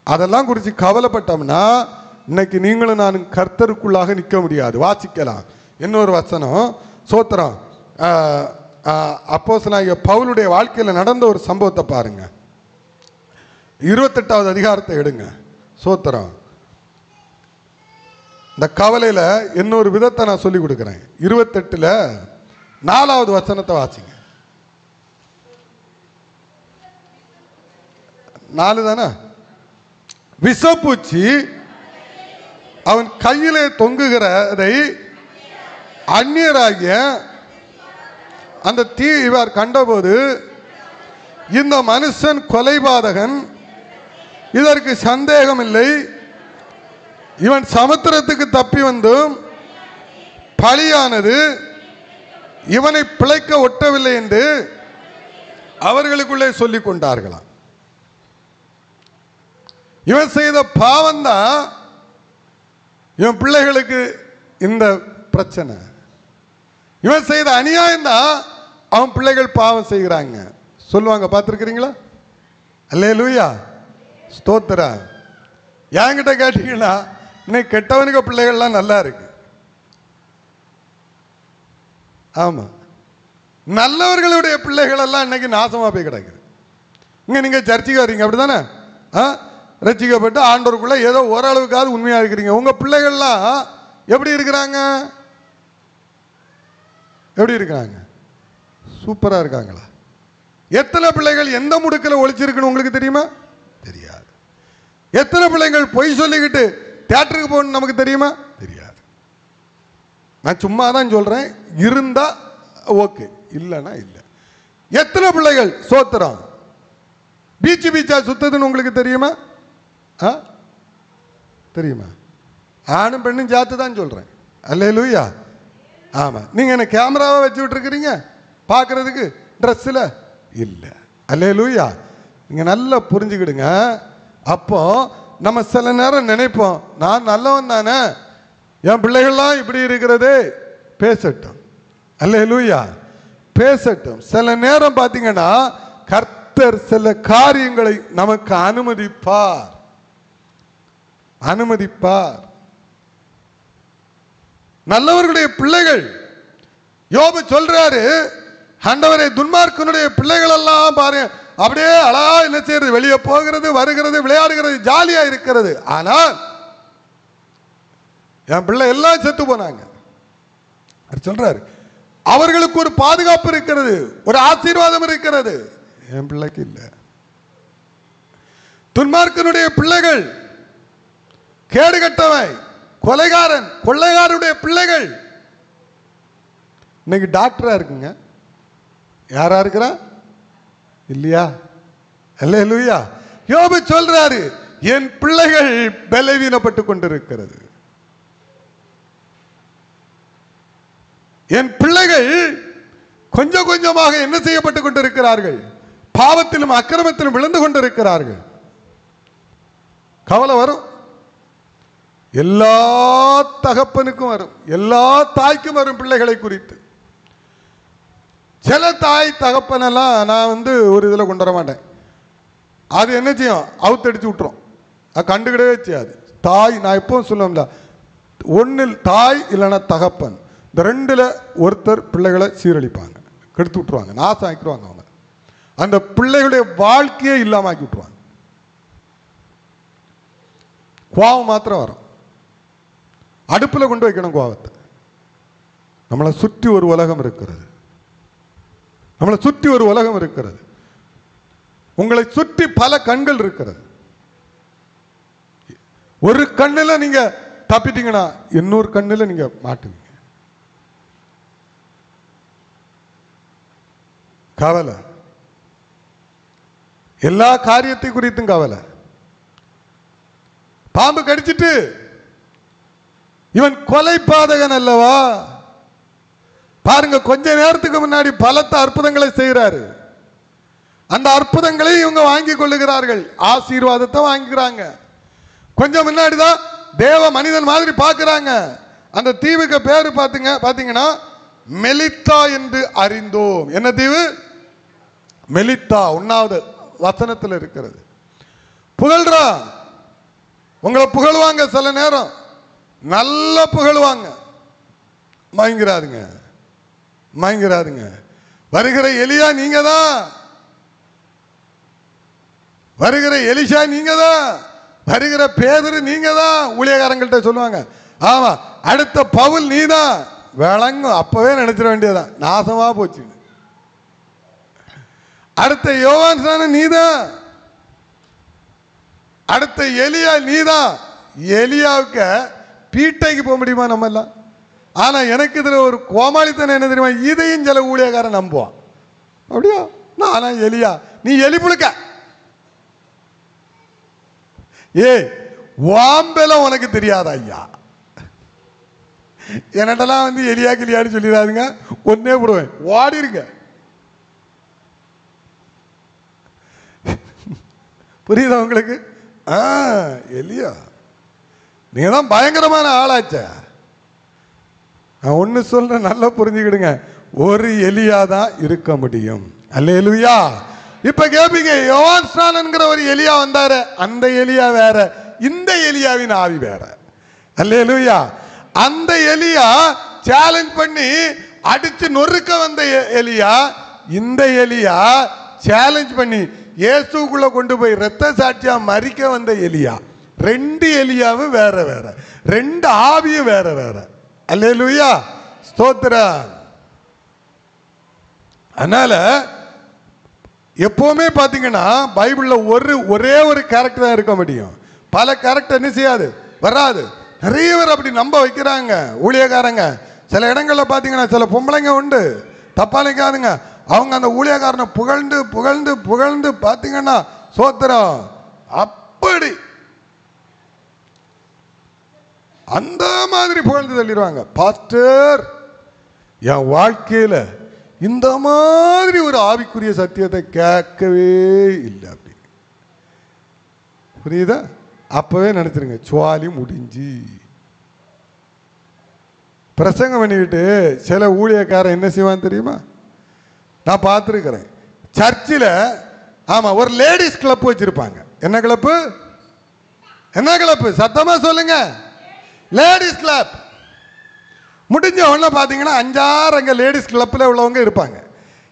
அதெல்லாம் குறித்து கவலைப்பட்டோம்னா இன்னைக்கு நீங்களும் நானும் கர்த்தருக்குள்ளாக நிற்க முடியாது. வாசிக்கலாம் இன்னொரு வசனம். சோத்திரம். அப்போஸ்தலனாகிய பவுலுடைய வாழ்க்கையில் நடந்த ஒரு சம்பவத்தை பாருங்க. 28வது அதிகாரத்தை எடுங்க. சோத்திரம். இந்த கவலையில இன்னொரு விதத்தை நான் சொல்லி கொடுக்கிறேன். 28ல் 4வது வசனத்தை வாசிங்க. 4 தானே? விஷப்பூச்சி அவன் கையிலே தொங்குகிறதை அந்நியராகிய அந்த இவர் கண்டபோது, இந்த மனுஷன் கொலைபாதகன், இதற்கு சந்தேகம் இல்லை, இவன் சமுத்திரத்துக்கு தப்பி வந்தும் பலியானது இவனை பிழைக்க ஒட்டவில்லை என்று அவர்களுக்குள்ளே சொல்லிக் கொண்டார்களாம். இவன் செய்த பாவம் தான் இவன் பிள்ளைகளுக்கு இந்த பிரச்சனை. இவன் செய்த அநியாயம் தான் அவன் பிள்ளைகள் பாவம் செய்கிறாங்க சொல்லுவாங்க. பார்த்துருக்கிறீங்களா? அல்லேலூயா, ஸ்தோத்திரம். என்கிட்ட கேட்டீங்கன்னா இன்னைக்கு கெட்டவனுக்கு பிள்ளைகள்லாம் நல்லா இருக்கு. ஆமா, நல்லவர்களுடைய பிள்ளைகள் எல்லாம் இன்னைக்கு நாசமா போய் கிடக்குது. இங்க நீங்க சர்ச்சைக்கு வர்றீங்க அப்படித்தானே? ரட்சிக்கப்பட்டு ஆண்டவருக்குள்ள ஏதோ ஓரளவுக்காவது உண்மையா இருக்கிறீங்க. உங்க பிள்ளைகள்லாம் எப்படி இருக்கிறாங்க? எப்படி இருக்கிறாங்க? சூப்பரா இருக்காங்களா? எத்தனை பிள்ளைகள் எந்த முடுக்கில் ஒழிச்சிருக்குன்னு உங்களுக்கு தெரியுமா? தெரியாது. எத்தனை பிள்ளைகள் பொய் சொல்லிக்கிட்டு தியேட்டருக்கு போகணும் நமக்கு தெரியுமா? தெரியாது. நான் சும்மா தான் சொல்றேன், இருந்தா ஓகே, இல்லைன்னா இல்லை. எத்தனை பிள்ளைகள் சோத்திரம் பீச்சா சுத்ததுன்னு உங்களுக்கு தெரியுமா? தெரியுமா? ஆணும் பெண்ணும் சேர்த்து தான் சொல்றேன். அல்லேலூயா. ஆமா, நீங்க என்ன கேமராவை வச்சு விட்டுருக்கிறீங்க பார்க்கறதுக்கு? ட்ரெஸ்ஸில் இல்லை. அல்லேலூயா. நீங்க நல்லா புரிஞ்சுக்கிடுங்க. அப்போ நம்ம சில நேரம் நினைப்போம், நான் நல்லவன் தானே, என் பிள்ளைகள்லாம் இப்படி இருக்கிறது, பேசட்டும். அல்லேலூயா, பேசட்டும். சில நேரம் பார்த்தீங்கன்னா கர்த்தர் சில காரியங்களை நமக்கு அனுமதிப்பார். நல்லவர்களுடைய பிள்ளைகள் யோபு சொல்றாரு, ஆண்டவரே துன்மார்க்கனுடைய பிள்ளைகள் எல்லாம் பாருங்க அப்படியே அழகா என்ன செய்யறது, வெளியே போகிறது, வருகிறது, விளையாடுகிறது, ஜாலியா இருக்கிறது. ஆனால் என் பிள்ளை எல்லாம் செத்து போனாங்க சொல்றாரு. அவர்களுக்கு ஒரு பாதுகாப்பு இருக்கிறது, ஒரு ஆசீர்வாதம் இருக்கிறது, என் பிள்ளைக்கு இல்லை. துன்மார்க்கனுடைய பிள்ளைகள், கேடுகட்டவை, கொலைகாரன், கொள்ளைகாரனுடைய பிள்ளைகள் இன்னைக்கு டாக்டரா இருக்குங்க. யாரா இருக்கிறா? இல்லையா? அல்லேலூயா. யோபு சொல்றாரு, என் பிள்ளைகள் பலவீனப்பட்டு கொண்டிருக்கிறது. என் பிள்ளைகள் கொஞ்சம் கொஞ்சமாக என்ன செய்யப்பட்டு கொண்டிருக்கிறார்கள்? பாவத்திலும் அக்கிரமத்திலும் விழுந்து கொண்டிருக்கிறார்கள். கவலை வரும். எல்லா தகப்பனுக்கும் வரும், எல்லா தாய்க்கும் வரும் பிள்ளைகளை குறித்து. சில தாய் தகப்பனெல்லாம் நான் ஒரு இதில் கொண்டு வர மாட்டேன். அது என்ன செய்யும்? அவுத்தடிச்சு விட்டுரும். அது கண்டுக்கிடவே செய்யாது. தாய், நான் எப்பவும் சொல்லுவேன்ல, ஒன்றில் தாய் இல்லைன்னா தகப்பன், இந்த ரெண்டில் ஒருத்தர் பிள்ளைகளை சீரழிப்பாங்க, கெடுத்து விட்டுருவாங்க, நாசம் ஆக்கிடுவாங்க. அவங்க அந்த பிள்ளைகளுடைய வாழ்க்கையே இல்லாமல் ஆக்கி விட்டுருவாங்க. கோவம் மாத்திரம் வரும். அடுப்பில் கொண்டு வைக்கணும் கோவத்தை. நம்மளை சுற்றி ஒரு உலகம் இருக்கிறது, நம்மளை சுற்றி ஒரு உலகம் இருக்கிறது. உங்களை சுற்றி பல கண்கள் இருக்கிறது. ஒரு கண்ணில் நீங்க தப்பிட்டீங்கன்னா இன்னொரு கண்ணில் நீங்க மாட்டுவீங்க. கவலை, எல்லா காரியத்தை குறித்தும் கவலை. பாம்பு கடிச்சிட்டு இவன் கொலை பாதகன் அல்லவா? பாருங்க, கொஞ்ச நேரத்துக்கு முன்னாடி பலத்த அற்புதங்களை செய்கிறாரு. அந்த அற்புதங்களை இவங்க வாங்கி கொள்ளுகிறார்கள், ஆசீர்வாதத்தை வாங்கிக்கிறாங்க. கொஞ்சம் முன்னாடி தான் தேவ மனிதன் மாதிரி பார்க்கிறாங்க. அந்த தீவுக்கு பேரு பாத்தீங்கன்னா மெலித்தா என்று அறிந்தோம். என்ன தீவு? மெலித்தா. 1வது வசனத்தில் இருக்கிறது. புகழ்றா, உங்களை புகழ்வாங்க. சில நேரம் நல்ல புகழ்வாங்க. மயங்கிறாருங்க, மயங்கிறாருங்க. வருகிற எலியா நீங்க தான், வருகிற எலிஷா நீங்க தான், வருகிற பேதுரு நீங்க தான். ஊழியக்காரங்கள்ட்ட சொல்லுவாங்க, ஆமா அடுத்த பவுல் நீ தான். விளங்கும், அப்பவே நினைச்சிட வேண்டியதான், நாசமா போச்சு. அடுத்த யோவான் நீதான், அடுத்த எலியா நீதான். எலியாவுக்கு பீட்டைக்கு போக முடியுமா நம்ம எல்லாம்? ஆனா எனக்கு இதுல ஒரு கோமாளித்தனம் என்ன தெரியுமா? இதையும் சில ஊழியக்காரன் நம்புவான். அப்படியா? நானா எலியா? நீ எலி புழுக்க. ஏய், வாம்பெல்லாம் உனக்கு தெரியாதா ஐயா? என்னட்டெல்லாம் எலியா கிளியான்னு சொல்லிடாதுங்க, ஒன்னே போடுவேன், ஓடிருங்க. புரியுதா உங்களுக்கு? எலியா நீங்க தான் பயங்கரமான ஆளாச்ச. நான் ஒன்னு சொல்றேன், நல்லா புரிஞ்சுக்கிடுங்க. ஒரு எலியா தான் இருக்க முடியும். அல்லேலூயா. இப்ப கேப்பீங்க, யோவான் ஸ்நானன்கிற ஒரு எலியா வந்தாரு, அந்த எலியா வேற, இந்த எலியாவின் ஆவி வேற. அல்லேலூயா. அந்த எலியா சேலஞ்ச் பண்ணி அடிச்சு நொறுக்க வந்த எலியா, இந்த எலியா சேலஞ்ச் பண்ணி இயேசுக்குள்ள கொண்டு போய் இரத்த சாட்சியா மரிக்க வந்த எலியா. ரெண்டு எலியாவும் வேற வேற, ரெண்டு ஆவியும் வேற வேற. அல்லேலூயா, ஸ்தோத்திரம். அதனால எப்பவுமே பாத்தீங்கன்னா பைபிள்ல ஒரே ஒரு கேரக்டர் தான் இருக்க முடியும். பல கேரக்டர் என்ன செய்யாது, வராது. நிறைய பேர் அப்படி நம்ப வைக்கிறாங்க ஊழியக்காரங்க. சில இடங்கள்ல பாத்தீங்கன்னா சில பொம்பளைங்க உண்டு, தப்பா நினைக்காதுங்க, அவங்க அந்த ஊழியக்காரனை புகழ்ந்து புகழ்ந்து புகழ்ந்து பாத்தீங்கன்னா சோத்திரம் அப்படி அந்த மாதிரி புகழ்ந்து தள்ளிடுவாங்க. பாஸ்டர், என் வாழ்க்கையில இந்த மாதிரி ஒரு ஆவிக்குரிய சத்தியத்தை கேட்கவே இல்லை அப்படி. புரியுதா? அப்பவே நினைச்சிருங்க, சுவாலி முடிஞ்சு. பிரசங்கம் பண்ணிக்கிட்டு சில ஊழியக்காரன் என்ன செய்வான் தெரியுமா? நான் பார்த்துருக்கிறேன் சர்ச்சில். ஆமா, ஒரு லேடிஸ் கிளப் வச்சிருப்பாங்க. என்ன கிளப்பு? என்ன கிளப்பு? சத்தமா சொல்லுங்க. Ladies club. முடிஞ்ச உடனே பார்த்தீங்கன்னா 5-6 அங்கே லேடிஸ் கிளப்பில் உள்ளவங்க இருப்பாங்க.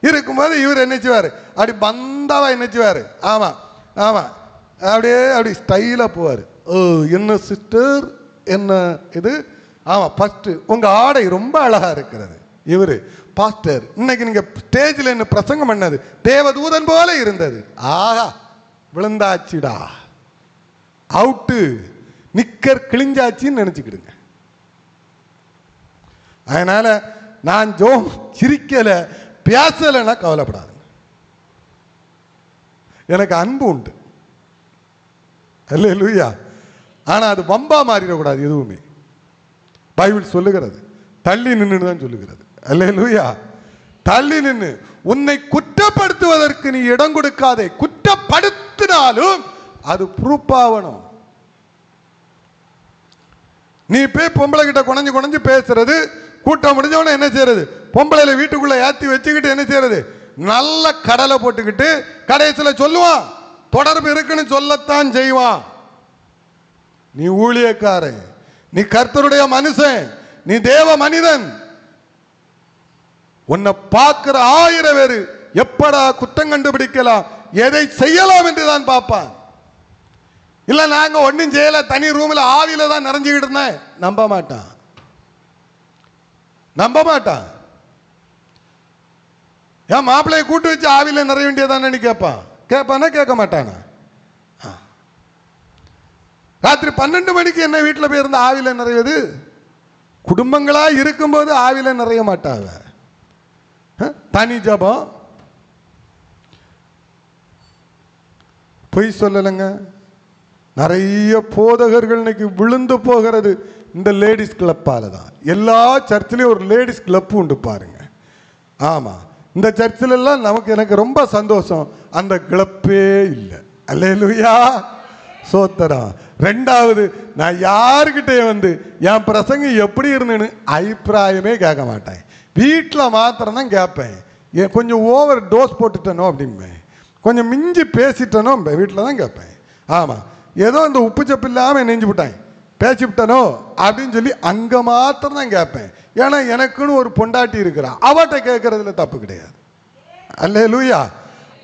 இருக்கும்போது இவர் என்ன செய்வார், அப்படி பந்தாவா என்ன செய்வார், ஆமாம் ஆமாம், அப்படி ஸ்டைலாக போவார். ஓ என்ன சிஸ்டர், என்ன இது, ஆமாம் ஃபஸ்ட்டு உங்கள் ஆடை ரொம்ப அழகாக இருக்கிறது. இவர் பாஸ்டர், இன்னைக்கு நீங்கள் ஸ்டேஜில் என்ன பிரசங்கம் பண்ணது தேவதூதன் போல இருந்தது. ஆஹா, விழுந்தாச்சுடா, அவுட்டு, நிக்கர் கிழிஞ்சாச்சின்னு நினச்சிக்கிடுங்க. அதனால நான் சிரிக்கல பேசலைன்னா கவலைப்படாதுங்க, எனக்கு அன்பு உண்டு. அல்லேலூயா. ஆனா அது வம்பா மாறிடக்கூடாது. எதுவுமே பைபிள் சொல்லுகிறது தள்ளி நின்று தான் சொல்லுகிறது. அல்லேலூயா. தள்ளி நின்று உன்னை குற்றப்படுத்துவதற்கு நீ இடம் கொடுக்காதே. குற்றப்படுத்தினாலும் அது ப்ரூஃப் ஆகணும். நீ போய் பொம்பளை கிட்ட குணஞ்சு குணஞ்சு பேசுறது, கூட்டம் முடிஞ்சவன என்ன செய்யறது, பொம்பளையில வீட்டுக்குள்ள ஏற்றி வச்சுக்கிட்டு என்ன செய்யறது, நல்ல கடலை போட்டுக்கிட்டு கடைசியில் சொல்லுவான், தொடர்பு இருக்குன்னு சொல்லத்தான் செய்வான். நீ ஊழியக்காரன், நீ கர்த்தருடைய மனுஷன், நீ தேவ மனிதன். உன்னை பார்க்கிற 1000 பேரு எப்படா குற்றம் கண்டுபிடிக்கலாம், எதை செய்யலாம் என்று தான் பார்ப்பான். இல்ல நாங்க ஒன்னும் செய்யல, தனி ரூம்ல ஆவியில தான் நிறைஞ்சுக்கிட்டு இருந்தேன், நம்ப மாட்டான். நம்ப மாட்டான். ஏன் மாப்பிள்ளையை கூட்டு வச்சு ஆவியில நிறைய வேண்டியதானு கேட்பான். கேட்பானா கேட்க மாட்டானா? ராத்திரி 12 மணிக்கு என்ன வீட்டில் போய் இருந்த ஆவியில நிறைவது? குடும்பங்களா இருக்கும்போது ஆவியில நிறைய மாட்டாங்க. தனி ஜபம். பொய் சொல்லலைங்க, நிறைய போதகர்கள் இன்னைக்கு விழுந்து போகிறது இந்த லேடிஸ் கிளப்பால தான். எல்லா சர்ச்சிலையும் ஒரு லேடிஸ் கிளப் உண்டு பாருங்க. ஆமா, இந்த சர்ச்சில் எல்லாம் எனக்கு ரொம்ப சந்தோஷம், அந்த கிளப்பே இல்லை. அல்லேலூயா, சோத்தரா. ரெண்டாவது, நான் யாருக்கிட்டே என் பிரசங்கம் எப்படி இருந்துன்னு அபிப்பிராயமே கேட்க மாட்டேன். வீட்டில் மாத்திரம் தான் கேட்பேன். கொஞ்சம் ஓவர் டோஸ் போட்டுட்டனோ அப்படிம்பேன், கொஞ்சம் மிஞ்சி பேசிட்டனோ வீட்டில் தான் கேட்பேன். ஆமாம், ஏதோ இந்த உப்பு சப்பு இல்லாமல் நெஞ்சு விட்டேன், பேசிவிட்டனோ அப்படின்னு சொல்லி அங்கே மாத்திரம் தான் கேட்பேன். ஏன்னா எனக்குன்னு ஒரு பொண்டாட்டி இருக்கிறா, அவட்ட கேட்கறதுல தப்பு கிடையாது. அல்லேலூயா.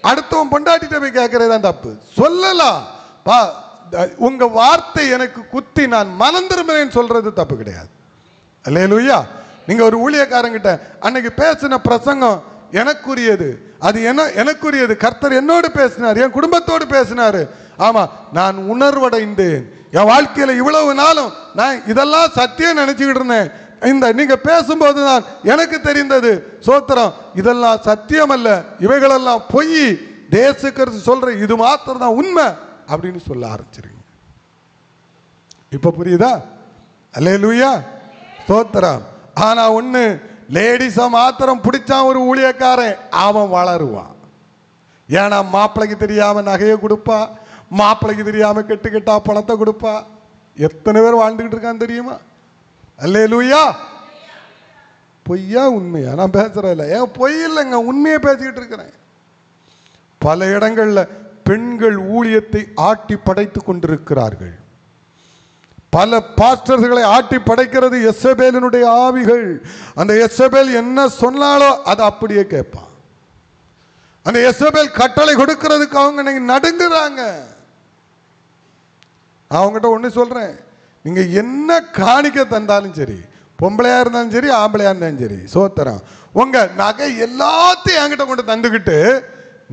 அடுத்தவன் பொண்டாட்டிட்ட போய் கேட்கறது தான் தப்பு. சொல்லலாம், உங்க வார்த்தை எனக்கு குத்தி நான் மனம் திரும்புறேன்னு சொல்றது தப்பு கிடையாது. அல்லேலூயா. நீங்க ஒரு ஊழியக்காரங்கிட்ட அன்னைக்கு பேசின பிரசங்கம் எனக்குரியது, அது எனக்குரியது, கர்த்தர் என்னோடு பேசினார், என் குடும்பத்தோடு பேசினாரு. ஆமா, நான் உணர்வடைந்தேன். என் வாழ்க்கையில இவ்வளவு நாளும் நான் இதெல்லாம் சத்தியம் நினைச்சுக்கிட்டு இருந்தேன். இந்த நீங்க பேசும்போது தான் எனக்கு தெரிந்தது, சோத்திரம், இதெல்லாம் சத்தியம் அல்ல, இவைகளெல்லாம் பொய், தேசக்கருத்து சொல்ற இது மாத்திரம் தான் உண்மை அப்படின்னு சொல்ல ஆரம்பிச்சிருங்க. இப்ப புரியுதா? அல்லேலூயா, சோத்திரம். ஆனா ஒண்ணு, லேடிஸ மாத்திரம் பிடிச்சான் ஒரு ஊழியக்காரன், அவன் வளருவான். ஏன்னா மாப்பிள்ளைக்கு தெரியாம நகையை கொடுப்பா, மாப்பிள்ளைக்கு தெரியாம கெட்டு கெட்டா பணத்தை கொடுப்பா. எத்தனை பேர் வாழ்ந்துகிட்டு இருக்கான்னு தெரியுமா? அல்லேலூயா. பொய்யா உண்மையா நான் பேசுறேன் இல்லை, ஏன் பொய் இல்லைங்க, உண்மையை பேசிக்கிட்டு இருக்கிறேன். பல இடங்கள்ல பெண்கள் ஊழியத்தை ஆட்டி படைத்து கொண்டிருக்கிறார்கள். பல பாஸ்டர்களை ஆட்டி படைக்கிறது எசபேலினுடைய ஆவிகள். அந்த எசபேல் என்ன சொன்னாலோ அதை அப்படியே கேட்பான். அந்த எசபேல் கட்டளை கொடுக்கிறதுக்கு அவங்க நடுங்குறாங்க. நான் அவங்ககிட்ட ஒண்ணு சொல்றேன், நீங்க என்ன காணிக்க தந்தாலும் சரி, பொம்பளையா இருந்தாலும் சரி ஆம்பளையா இருந்தாலும் சரி, சோத்திரம் உங்க நகை எல்லாத்தையும் என்கிட்ட கொண்டு தந்துக்கிட்டு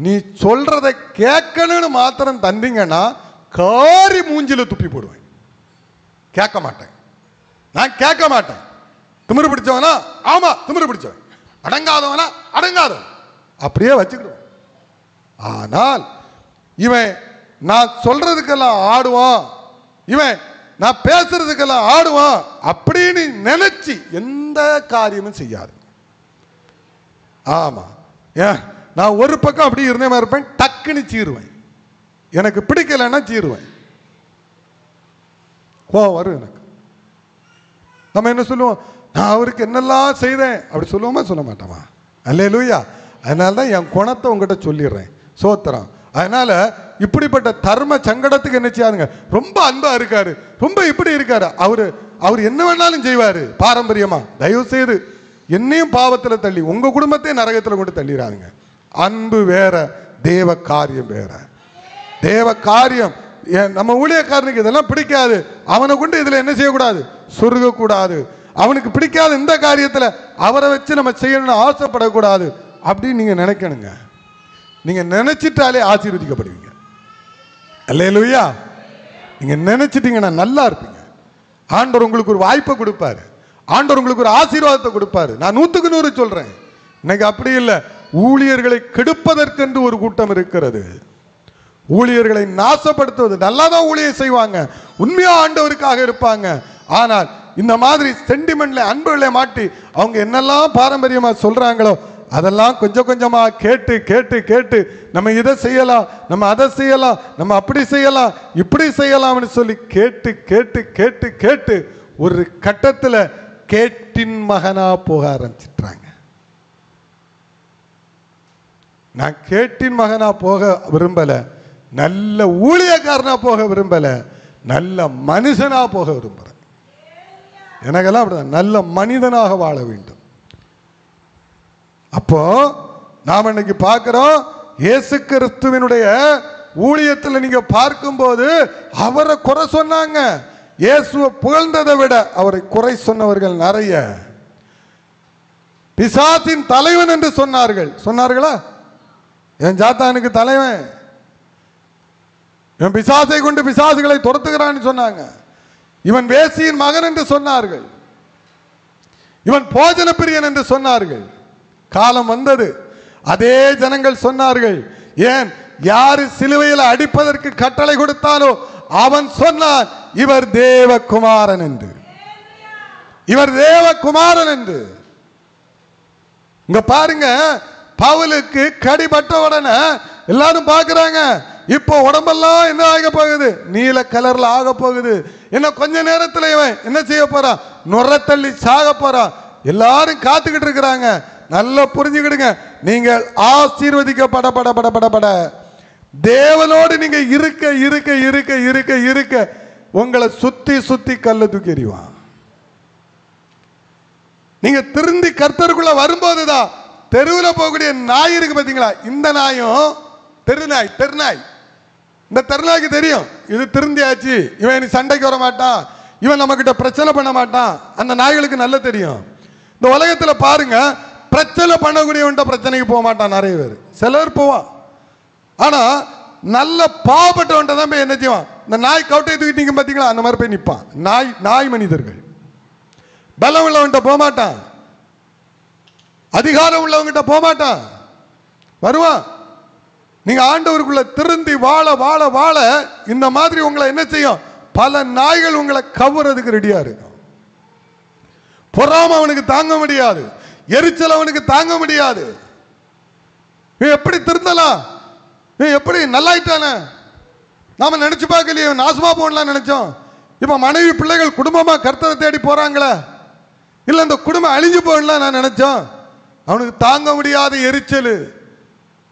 நீ சொல்றதை கேட்கணும்னு மாத்திரம் தந்தீங்கன்னா காரி மூஞ்சில துப்பி போடுவேன். கேட்க மாட்டேன், நான் கேட்க மாட்டேன். திமிரு பிடிச்சவனா ஆமா திமிரு பிடிச்சவன், அடங்காதவனா அடங்காதவன், அப்படியே வச்சுக்கிடுவோம். ஆனால் இவன் நான் சொல்றதுக்கெல்லாம் ஆடுவான், இவன் நான் பேசுறதுக்கெல்லாம் ஆடுவான் அப்படின்னு நினைச்சு எந்த காரியமும் செய்யாது. ஆமா, ஏன் நான் ஒரு பக்கம் அப்படி இருந்த மாதிரி இருப்பேன், டக்குன்னு சீருவேன். எனக்கு பிடிக்கலன்னா சீருவேன், கோவம் வரும் எனக்கு. நம்ம என்ன சொல்லுவோம், நான் அவருக்கு என்னெல்லாம் செய்தேன் அப்படி சொல்லுவோமா சொல்ல மாட்டோமா? அல்லேலூயா. அதனால தான் என் குணத்தை உங்ககிட்ட சொல்லிடுறேன், சோத்திரம். அதனால இப்படிப்பட்ட தர்ம சங்கடத்துக்கு என்ன செய்யாதுங்க, ரொம்ப அன்பா இருக்காரு, ரொம்ப இப்படி இருக்காரு, அவர் என்ன வேணாலும் செய்வாரு பாரம்பரியமா. தயவு செய்து என்னையும் பாவத்துல தள்ளி உங்க குடும்பத்தையும் நரகத்துல கொண்டு தள்ளிடாதுங்க. அன்பு வேற, தேவ காரியம் வேற. தேவ காரியம் நம்ம ஊழியக்காரனுக்கு இதெல்லாம் பிடிக்காது, அவனை கொண்டு இதுல என்ன செய்யக்கூடாது, சொருக கூடாது. அவனுக்கு பிடிக்காத இந்த காரியத்துல அவரை வச்சு நம்ம செய்யணும்னு ஆசைப்படக்கூடாது அப்படின்னு நீங்க நினைக்கணுங்க. நீங்க நினைச்சிட்டாலே ஆசீர்வதிக்கப்படுவீங்க. அல்லேலூயா. நீங்க நினைச்சிட்டீங்கன்னா நல்லா இருப்பீங்க. ஆண்டவர் உங்களுக்கு ஒரு வாய்ப்பை கொடுப்பாரு, ஆண்டவர் உங்களுக்கு ஒரு ஆசீர்வாதத்தை கொடுப்பாரு. நான் 100க்கு 100 சொல்றேன். இன்னைக்கு அப்படி இல்லை. ஊழியர்களை கெடுப்பதற்கென்று ஒரு கூட்டம் இருக்கிறது. ஊழியர்களை நாசப்படுத்துவது, நல்லாதான் ஊழியம் செய்வாங்க, உண்மையா ஆண்டவருக்காக இருப்பாங்க. ஆனால் இந்த மாதிரி சென்டிமெண்ட்ல அன்புகளை மாட்டி அவங்க என்னெல்லாம் பாரம்பரியமா சொல்றாங்களோ அதெல்லாம் கொஞ்சம் கொஞ்சமா கேட்டு கேட்டு கேட்டு நம்ம இதை செய்யலாம், நம்ம அதை செய்யலாம், நம்ம அப்படி செய்யலாம், இப்படி செய்யலாம்னு சொல்லி கேட்டு கேட்டு கேட்டு கேட்டு ஒரு கட்டத்துல கேட்டின் மகனா போக ஆரம்பிச்சிட்டாங்க. நான் கேட்டின் மகனா போக விரும்பல, நல்ல ஊழியக்காரனா போக விரும்பல, நல்ல மனுஷனா போக விரும்புறேன். எனக்கெல்லாம் அப்படிதான், நல்ல மனிதனாக வாழ வேண்டும். அப்போ நாம் இன்னைக்கு பார்க்கிறோம், இயேசு கிறிஸ்துவினுடைய ஊழியத்தில் நீங்க பார்க்கும்போது அவரை குறை சொன்னாங்க. இயேசுவை புகழ்ந்ததை விட அவரை குறை சொன்னவர்கள் நிறைய. பிசாசின் தலைவன் என்று சொன்னார்களா? என் சாத்தானுக்கு தலைவன், இவன் பிசாசை கொண்டு பிசாசுகளை துரத்துகிறான்னு சொன்னாங்க. இவன் வேசியின் மகன் என்று சொன்னார்கள், இவன் போஜன பிரியன் என்று சொன்னார்கள். காலம் வந்தது, அதே ஜனங்கள் சொன்னார்கள். ஏன், யாரு சிலுவையில் அடிப்பதற்கு கட்டளை கொடுத்தாலோ அவன் சொன்னான் இவர் தேவகுமாரன் என்று, இவர் தேவகுமாரன் என்று. இங்க பாருங்க, பவுலுக்கு கடிபட்ட உடனே எல்லாரும் பார்க்கிறாங்க, இப்போ உடம்பெல்லாம் என்ன ஆக போகுது, நீல கலர்ல ஆக போகுது. என்ன கொஞ்ச நேரத்தில் இவன் என்ன செய்ய போறான், நுரத்தள்ளி சாக போறான். எல்லாரும் காத்துக்கிட்டு இருக்கிறாங்க. நல்லா புரிஞ்சுக்கிடுங்க, நீங்கள் ஆசீர்வதிக்கப்பட தேவனோடு நீங்க இருக்க இருக்க இருக்க இருக்க இருக்க உங்களை சுத்தி சுத்தி கல்ல தூக்கி எறிவான். நீங்க திருந்தி கர்த்தருக்குள்ள வரும்போதுதான், தெருவில் போகக்கூடிய நாய் இருக்கு பாத்தீங்களா, இந்த நாயும் தெருநாய், இந்த தெருநாய்க்கு தெரியும் இது திருந்தியாச்சு, இவன் இனி சண்டைக்கு வர மாட்டான், இவன் நம்ம கிட்ட பிரச்சனை பண்ண மாட்டான். அந்த நாய்களுக்கு நல்லா தெரியும். இந்த உலகத்துல பாருங்க, பிரச்சனை பண்ணக்கூடியவன்ட்ட பிரச்சனைக்கு போக மாட்டான் நிறைய பேர், சிலர் போவான். ஆனா நல்ல பாவப்பட்டவன்ட்ட தான் போய் என்ன செய்வான், இந்த நாய் கவுட்டை தூக்கிட்டீங்க பாத்தீங்களா, அந்த மாதிரி போய் நிற்பான். நாய் மனிதர்கள். பலம் உள்ளவன்ட்ட போக மாட்டான், அதிகாரம் உள்ளவங்கிட்ட போக மாட்டான், வருவான். நீங்க ஆண்டவருக்குள்ள திருந்தி வாழ வாழ வாழ இந்த மாதிரி உங்களை என்ன செய்யும், பல நாய்கள் உங்களை கவுறதுக்கு ரெடியா இருக்கும். பொறாம அவனுக்கு தாங்க முடியாது, எரிச்சல் அவனுக்கு தாங்க முடியாது. எப்படி திருந்தலாம், எப்படி நல்லாயிட்டான, நாம நினைச்சு பார்க்கலையே, நாசமா போகலாம் நினைச்சோம். இப்ப மனைவி பிள்ளைகள் குடும்பமா கர்த்தரை தேடி போறாங்களா? இல்ல இந்த குடும்பம் அழிஞ்சு போகலாம் நான் நினைச்சோம். அவனுக்கு தாங்க முடியாத எரிச்சல்,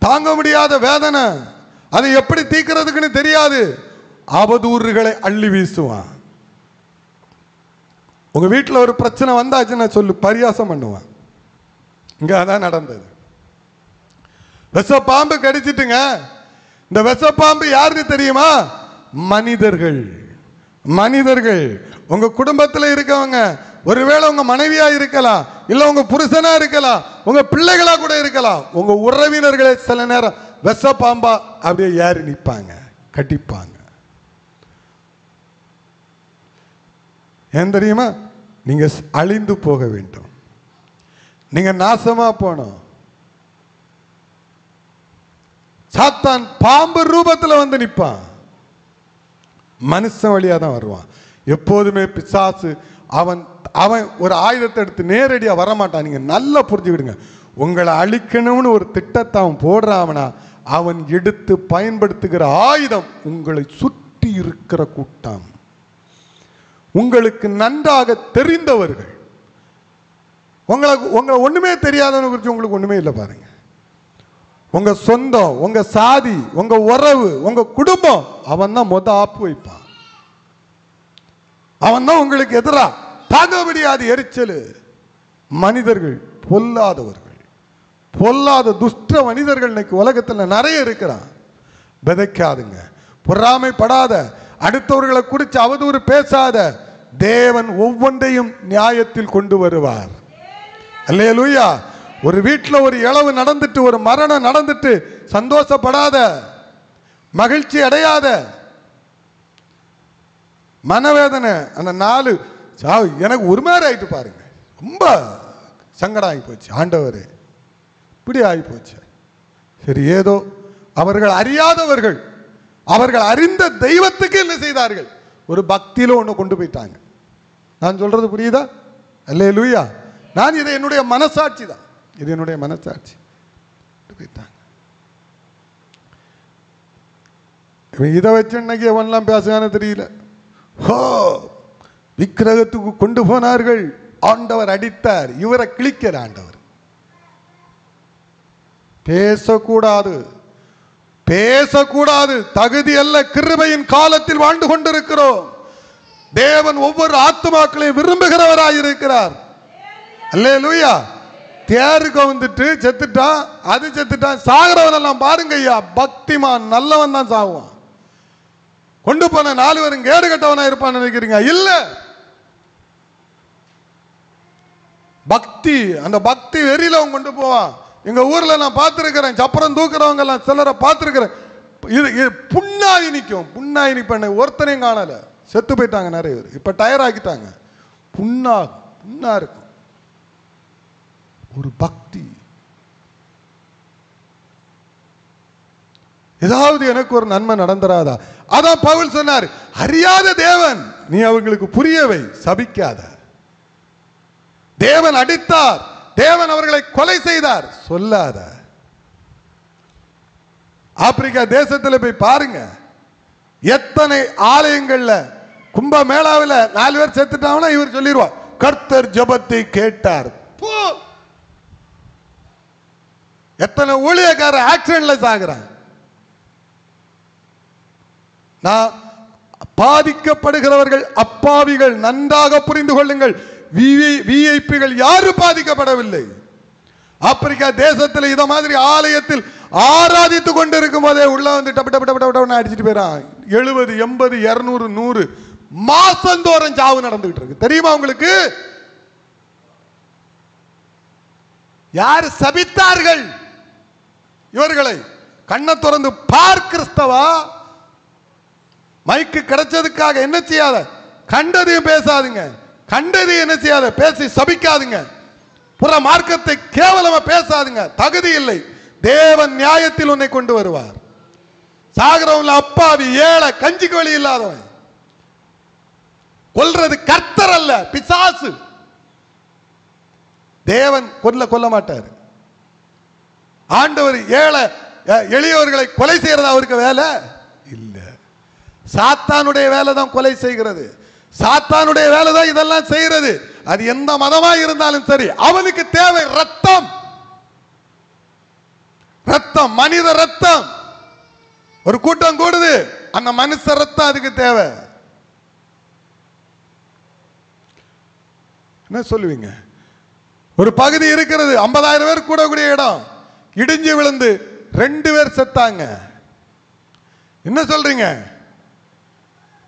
தாங்க முடியாத வேதனை, அதை எப்படி தீர்க்கிறதுக்குன்னு தெரியாது. அவதூறுகளை அள்ளி வீசுவான். உங்க வீட்டில் ஒரு பிரச்சனை வந்தாச்சுன்னா சொல்லு, பரியாசம் பண்ணுவான். இங்க அதான் நடந்தது. விஷப்பாம்பு கடிச்சிட்டுங்க. இந்த விஷப்பாம்பு யாருக்கு தெரியுமா? மனிதர்கள். மனிதர்கள். உங்க குடும்பத்தில் இருக்கவங்க, ஒருவேளை உங்க மனைவியா இருக்கலாம், இல்ல உங்க புருஷனா இருக்கலாம், உங்க பிள்ளைகளா கூட இருக்கலாம். உங்க உறவினர்களே சில நேரம் விஷப்பாம்பா அப்படியே ஏறி நிற்பாங்க, கட்டிப்பாங்க. ஏன் தெரியுமா? நீங்க அழிந்து போக வேண்டும், நீங்க நாசமா போனோம். சாத்தான் பாம்பு ரூபத்தில் வந்து நிற்பான், மனுஷன் வழியா தான் வருவான். எப்போதுமே பிசாசு அவன் அவன் ஒரு ஆயுதத்தை எடுத்து நேரடியாக வரமாட்டான். நீங்க நல்லா புரிஞ்சுக்கிடுங்க. உங்களை அழிக்கணும்னு ஒரு திட்டத்தை அவன் போடுறாவனா, அவன் எடுத்து பயன்படுத்துகிற ஆயுதம் உங்களை சுற்றி இருக்கிற கூட்டம், உங்களுக்கு நன்றாக தெரிந்தவர்கள். உங்களை ஒண்ணுமே தெரியாதவனை குறித்து உங்களுக்கு ஒண்ணுமே இல்லை பாருங்க. உங்க சொந்தம், உங்க சாதி, உங்க உறவு, உங்க குடும்பம், அவன் தான் ஆப்பு வைப்பான். அவன் தான் உங்களுக்கு எதிரா தாங்க முடியாது எரிச்சல். மனிதர்கள் பொல்லாதவர்கள், பொல்லாத துஷ்ட மனிதர்கள் இன்னைக்கு உலகத்தில் நிறைய இருக்கிறான். விதைக்காதுங்க, பொறாமைப்படாத, அடுத்தவர்களை குறித்து அவதூறு பேசாத. தேவன் ஒவ்வொன்றையும் நியாயத்தில் கொண்டு வருவார். அல்லேலூயா. ஒரு வீட்டில் ஒரு இழவு நடந்துட்டு, ஒரு மரணம் நடந்துட்டு சந்தோஷப்படாத, மகிழ்ச்சி அடையாத. மனவேதனை அந்த 4 சாவு எனக்கு ஒரு மாதிரி ஆயிட்டு பாருங்க. ரொம்ப சங்கடம் ஆகி போச்சு. ஆண்டவரே இப்படி ஆகி போச்சு. சரி, ஏதோ அவர்கள் அறியாதவர்கள், அவர்கள் அறிந்த தெய்வத்துக்கு என்ன செய்தார்கள்? ஒரு பக்தியில ஒன்று கொண்டு போயிட்டாங்க. நான் சொல்றது புரியுதா? அல்லேலூயா. நான் இதை என்னுடைய மனசாட்சி தான், இது என்னுடைய மனசாட்சி. போயிட்டாங்க. இதை வச்சு இன்னைக்கு எவன்லாம் பேசுவான்னு தெரியல. ஹோ, விக்கிரகத்துக்கு கொண்டு போனார்கள், ஆண்டவர் அடித்தார், இவரை கிழிக்கிற ஆண்டவர். பேசக்கூடாது, பேசக்கூடாது. தகுதி அல்ல, கிருபையின் காலத்தில் வாழ்ந்து கொண்டிருக்கிறோம். தேவன் ஒவ்வொரு ஆத்துமாக்களையும் விரும்புகிறவராயிருக்கிறார். அல்லேலூயா. தேருக்கு வந்துட்டு செத்துட்டான், அது செத்துட்டான், சாகிறவன் எல்லாம் பாருங்க ஐயா, பக்திமான் நல்லவன் தான் சாகுவான். கொண்டு போன 4 பேரும் கேடு கட்டவனா இருப்பான்னு நினைக்கிறீங்க? இல்ல, பக்தி, அந்த பக்தி வெறியில அவன் கொண்டு போவான். எங்க ஊர்ல நான் பார்த்திருக்கிறேன், சப்பரம் தூக்குறவங்க எல்லாம் சிலரை பார்த்திருக்கிறேன். இது புண்ணாகி நிற்கும், புண்ணாகி நிற்ப. ஒருத்தனையும் காணல, செத்து போயிட்டாங்க நிறைய பேர். இப்ப டயர் ஆக்கிட்டாங்க, புண்ணா இருக்கும். ஒரு பக்தி, ஏதாவது எனக்கு ஒரு நன்மை நடந்துராதா? அதான் பவுல் சொன்னார், அறியாத தேவன் நீ அவங்களுக்கு புரியவை, சபிக்காத. தேவன் அடித்தார், தேவன் அவர்களை கொலை செய்தார் சொல்லாத. ஆப்பிரிக்கா தேசத்தில் போய் பாருங்க, எத்தனை ஆலயங்கள்ல கும்ப மேளாவில் 4 பேர் செத்துட்டாங்கன்னா இவர் சொல்லிடுவார், கர்த்தர் ஜெபத்தை கேட்டார். எத்தனை ஊழியக்கார ஆக்சிடென்ட்ல சாகுறான். நான் பாதிக்கப்படுகிறவர்கள் அப்பாவிகள், நன்றாக புரிந்து கொள்ளுங்கள். விஐபிகள் யாரும் பாதிக்கப்படவில்லை. ஆப்பிரிக்கா தேசத்தில் இத மாதிரி ஆலயத்தில் ஆராதித்துக் கொண்டிருக்கும் போதே உள்ள வந்து டப்பு டப்பு டப்பு டப்பு அடிச்சுட்டு போயிறான். 70, 80, 200, 100 மாசந்தோறும் சாவு நடந்துகிட்டு இருக்கு. தெரியுமா உங்களுக்கு? யார் சபித்தார்கள் இவர்களை? கண்ணை திறந்து பார் கிறிஸ்தவா. மைக்கு கிடைச்சதுக்காக என்ன செய்யாத, கண்டதையும் பேசாதுங்க, கண்டதையும் என்ன செய்யாத பேசி சபிக்காதுங்க, புற மார்க்கத்தை கேவலமா பேசாதுங்க. தகுதி இல்லை. தேவன் நியாயத்தில் உன்னை கொண்டு வருவார். சாகரவன்ல அப்பாவி, ஏழை, கஞ்சிக்கு வழி இல்லாதவன். கொல்றது கர்த்தர் அல்ல, பிசாசு. தேவன் கொல்ல மாட்டார். ஆண்டவர் ஏழை எளியவர்களை கொலை செய்யறது அவருக்கு வேலை இல்ல. சாத்தானுடைய வேலை தான் கொலை செய்கிறது, சாத்தானுடைய வேலை தான் இதெல்லாம் செய்கிறது. அது எந்த மதமா இருந்தாலும் சரி, அவனுக்கு தேவை ரத்தம், ரத்தம், மனித ரத்தம். ஒரு கூட்டம் கூடுது, அந்த மனுஷ ரத்தம் அதுக்கு தேவை. என்ன சொல்லுவீங்க? ஒரு பகுதி இருக்கிறது, 50,000 பேர் கூடக்கூடிய இடம், இடிஞ்சு விழுந்து 2 பேர் செத்தாங்க. என்ன சொல்றீங்க?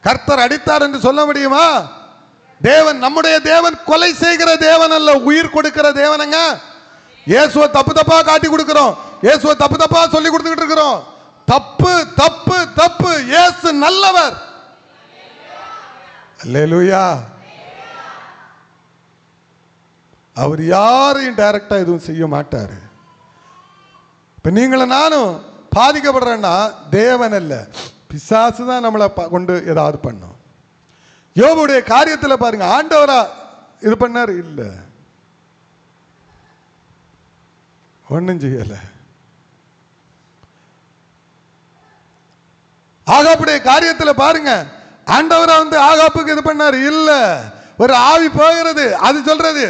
கர்த்தர் அடித்தார் என்று சொல்ல முடியுமா? தேவன், நம்முடைய தேவன் கொலை செய்கிற தேவன் அல்ல, உயிர் கொடுக்கிற தேவனுங்க. இயேசுவை தப்பு தப்பா காட்டி கொடுக்கிறோம், இயேசுவை தப்பு தப்பா சொல்லி கொடுத்துக்கிட்டு இருக்கிறோம். தப்பு தப்பு தப்பு. இயேசு நல்லவர். அல்லேலூயா. அவர் யாரையும் டைரக்டா எதுவும் செய்ய மாட்டாரு. இப்ப நீங்களும் நானும் பாதிக்கப்படுறேன்னா தேவன் அல்ல, பிசாசு தான் நம்மளை கொண்டு ஏதாவது பண்ணும். யோபுடைய காரியத்தில் பாருங்க, ஆண்டவரா இது பண்ணாரு? இல்ல, ஒன்னும் செய்யல. ஆகாப்புடைய காரியத்தில் பாருங்க, ஆண்டவரா வந்து ஆகாப்புக்கு இது பண்ணாரு? இல்ல. ஒரு ஆவி போகிறது, அது சொல்றது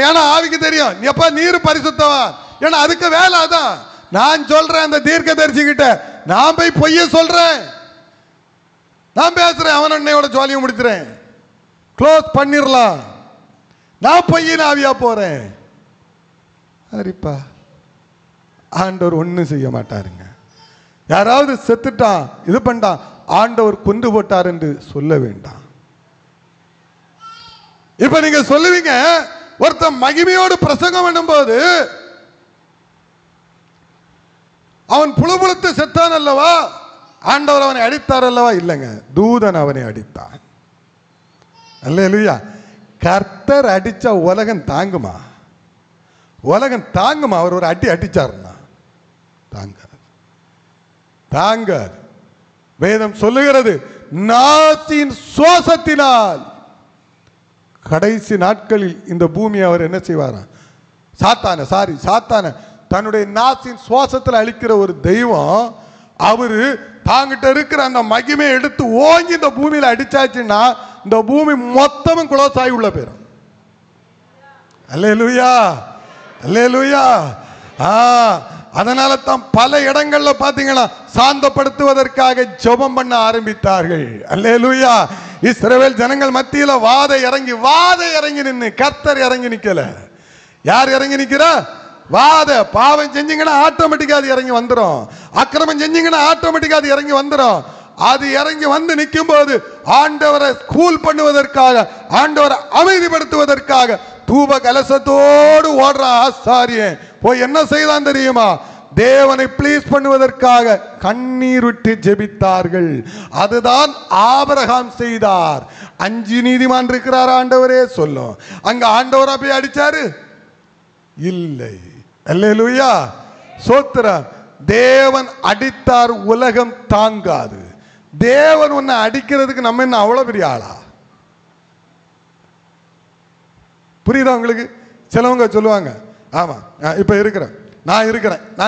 ஏன்னா ஆவிக்கு தெரியும் எப்ப நீர் பரிசுத்தவன், ஏன்னா அதுக்கு வேலை அதான். நான் சொல்றேன் அந்த தீர்க்கதரிசிகிட்ட, நான் போய் பொய்ய சொல்றேன், நான் பேசுறேன், அவன் அன்னையோட ஜோலியை முடிச்சுறேன், க்ளோஸ் பண்ணிடலாம், நான் பொய்யின் ஆவியா போறேன். சரிப்பா, ஆண்டவர் ஒன்னும் செய்ய மாட்டாருங்க. யாராவது செத்துட்டான் இது பண்ணிட்டான், ஆண்டவர் கொண்டு போட்டார் என்று சொல்ல வேண்டாம். இப்ப நீங்க சொல்லுவீங்க, ஒருத்தன் மகிமையோடு பிரசங்கம் பண்ணும் போது அவன் புழுபுழுத்து செத்தான் அல்லவா, ஆண்டவர் அவனை அடித்தார் அல்லவா? இல்லைங்க, தூதன் அவனை அடித்தான். அல்லேலூயா. கர்த்தர் அடிச்சா உலகம் தாங்குமா? உலகம் தாங்குமா? அவர் ஒரு அடி அடிச்சாருன்னா தாங்காது, தாங்காது. வேதம் சொல்லுகிறது, நாசின் சுவாசத்தினால் கடைசி நாட்களில் இந்த பூமி அவர் என்ன செய்வாராம்? சாத்தான தன்னுடைய நாசின் சுவாசத்தில் அழிக்கிற ஒரு தெய்வம். அவரு தாங்கிட்ட இருக்கிற அந்த மகிமையை எடுத்து ஓங்கி இந்த பூமியில அடிச்சாச்சுன்னா இந்த பூமி மொத்தமும் குலோசாய் உள்ள போயிடும். அல்லேலூயா, அல்லேலூயா. அதனால தான் பல இடங்கள்ல பாத்தீங்கன்னா சாந்தப்படுத்துவதற்காக ஜெபம் பண்ண ஆரம்பித்தார்கள். அல்லேலூயா. இஸ்ரவேல் ஜனங்கள் மத்தியில வாத இறங்கி நின்னு, கர்த்தர் இறங்கி நிக்கல. யார் இறங்கி நிக்கிறா? வாத. பாவம் செஞ்சீங்கன்னா ஆட்டோமேட்டிக்கா அது இறங்கி வந்துடும், அக்கிரமம் செஞ்சீங்கன்னா ஆட்டோமேட்டிக்கா அது இறங்கி வந்துடும். அது இறங்கி வந்து நிற்கும் போது ஆண்டவரை கூல் பண்ணுவதற்காக, ஆண்டவரை அமைதிப்படுத்துவதற்காக தூப கலசத்தோடு ஓடுற ஆசாரியன் போய் என்ன செய்தான் தெரியுமா? தேவனை ப்ளீஸ் பண்ணுவதற்காக கண்ணீர் விட்டு ஜெபித்தார்கள். அதுதான் ஆபிரகாம் செய்தார். 5 நீதிமான் இருக்கிறார், ஆண்டவரே சொல்லும். அங்க ஆண்டவரா போய் அடிச்சாரு? இல்லை. அல்லேலூயா, சோத்திரம். தேவன் அடித்தார், உலகம் தாங்காது. தேவன் உன்னை அடிக்கிறதுக்கு நம்ம என்ன அவ்வளவு பெரிய ஆளா? புரியுதா உங்களுக்கு? சிலவங்க சொல்லுவாங்க, ஆமா இப்ப இருக்கிறேன், நான்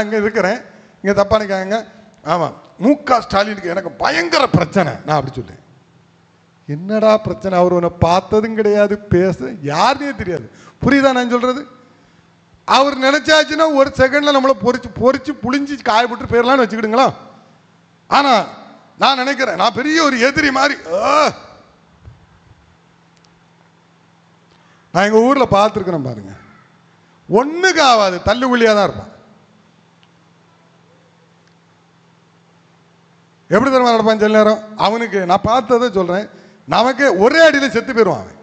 இங்க இருக்கிறேன், இங்க தப்பா நினைக்காங்க, ஆமா மு.க. ஸ்டாலினுக்கு எனக்கு பயங்கர பிரச்சனை, நான் அப்படி சொல்றேன். என்னடா பிரச்சனை? அவர் உன்னை பார்த்ததும் கிடையாது, பேச யாருன்னே தெரியாது. புரியுதா நான் சொல்றது? அவர் நினைச்சாச்சுன்னா ஒரு செகண்ட்ல நம்மளை பொறிச்சு புளிஞ்சு காயப்பட்டு போயிடலான்னு வச்சுக்கிடுங்களா. ஆனா நான் நினைக்கிறேன், நான் பெரிய ஒரு எதிரி மாதிரி. நான் எங்க ஊர்ல பார்த்துருக்கிறேன் பாருங்க, ஒண்ணுக்கு ஆகாது, தள்ளுகுழியா தான் இருப்பான். எப்படி தெரியுமா நடப்பான் சில நேரம்? அவனுக்கு நான் பார்த்ததை சொல்றேன், நமக்கு ஒரே அடியில செத்து போயிடுவான் அவன்.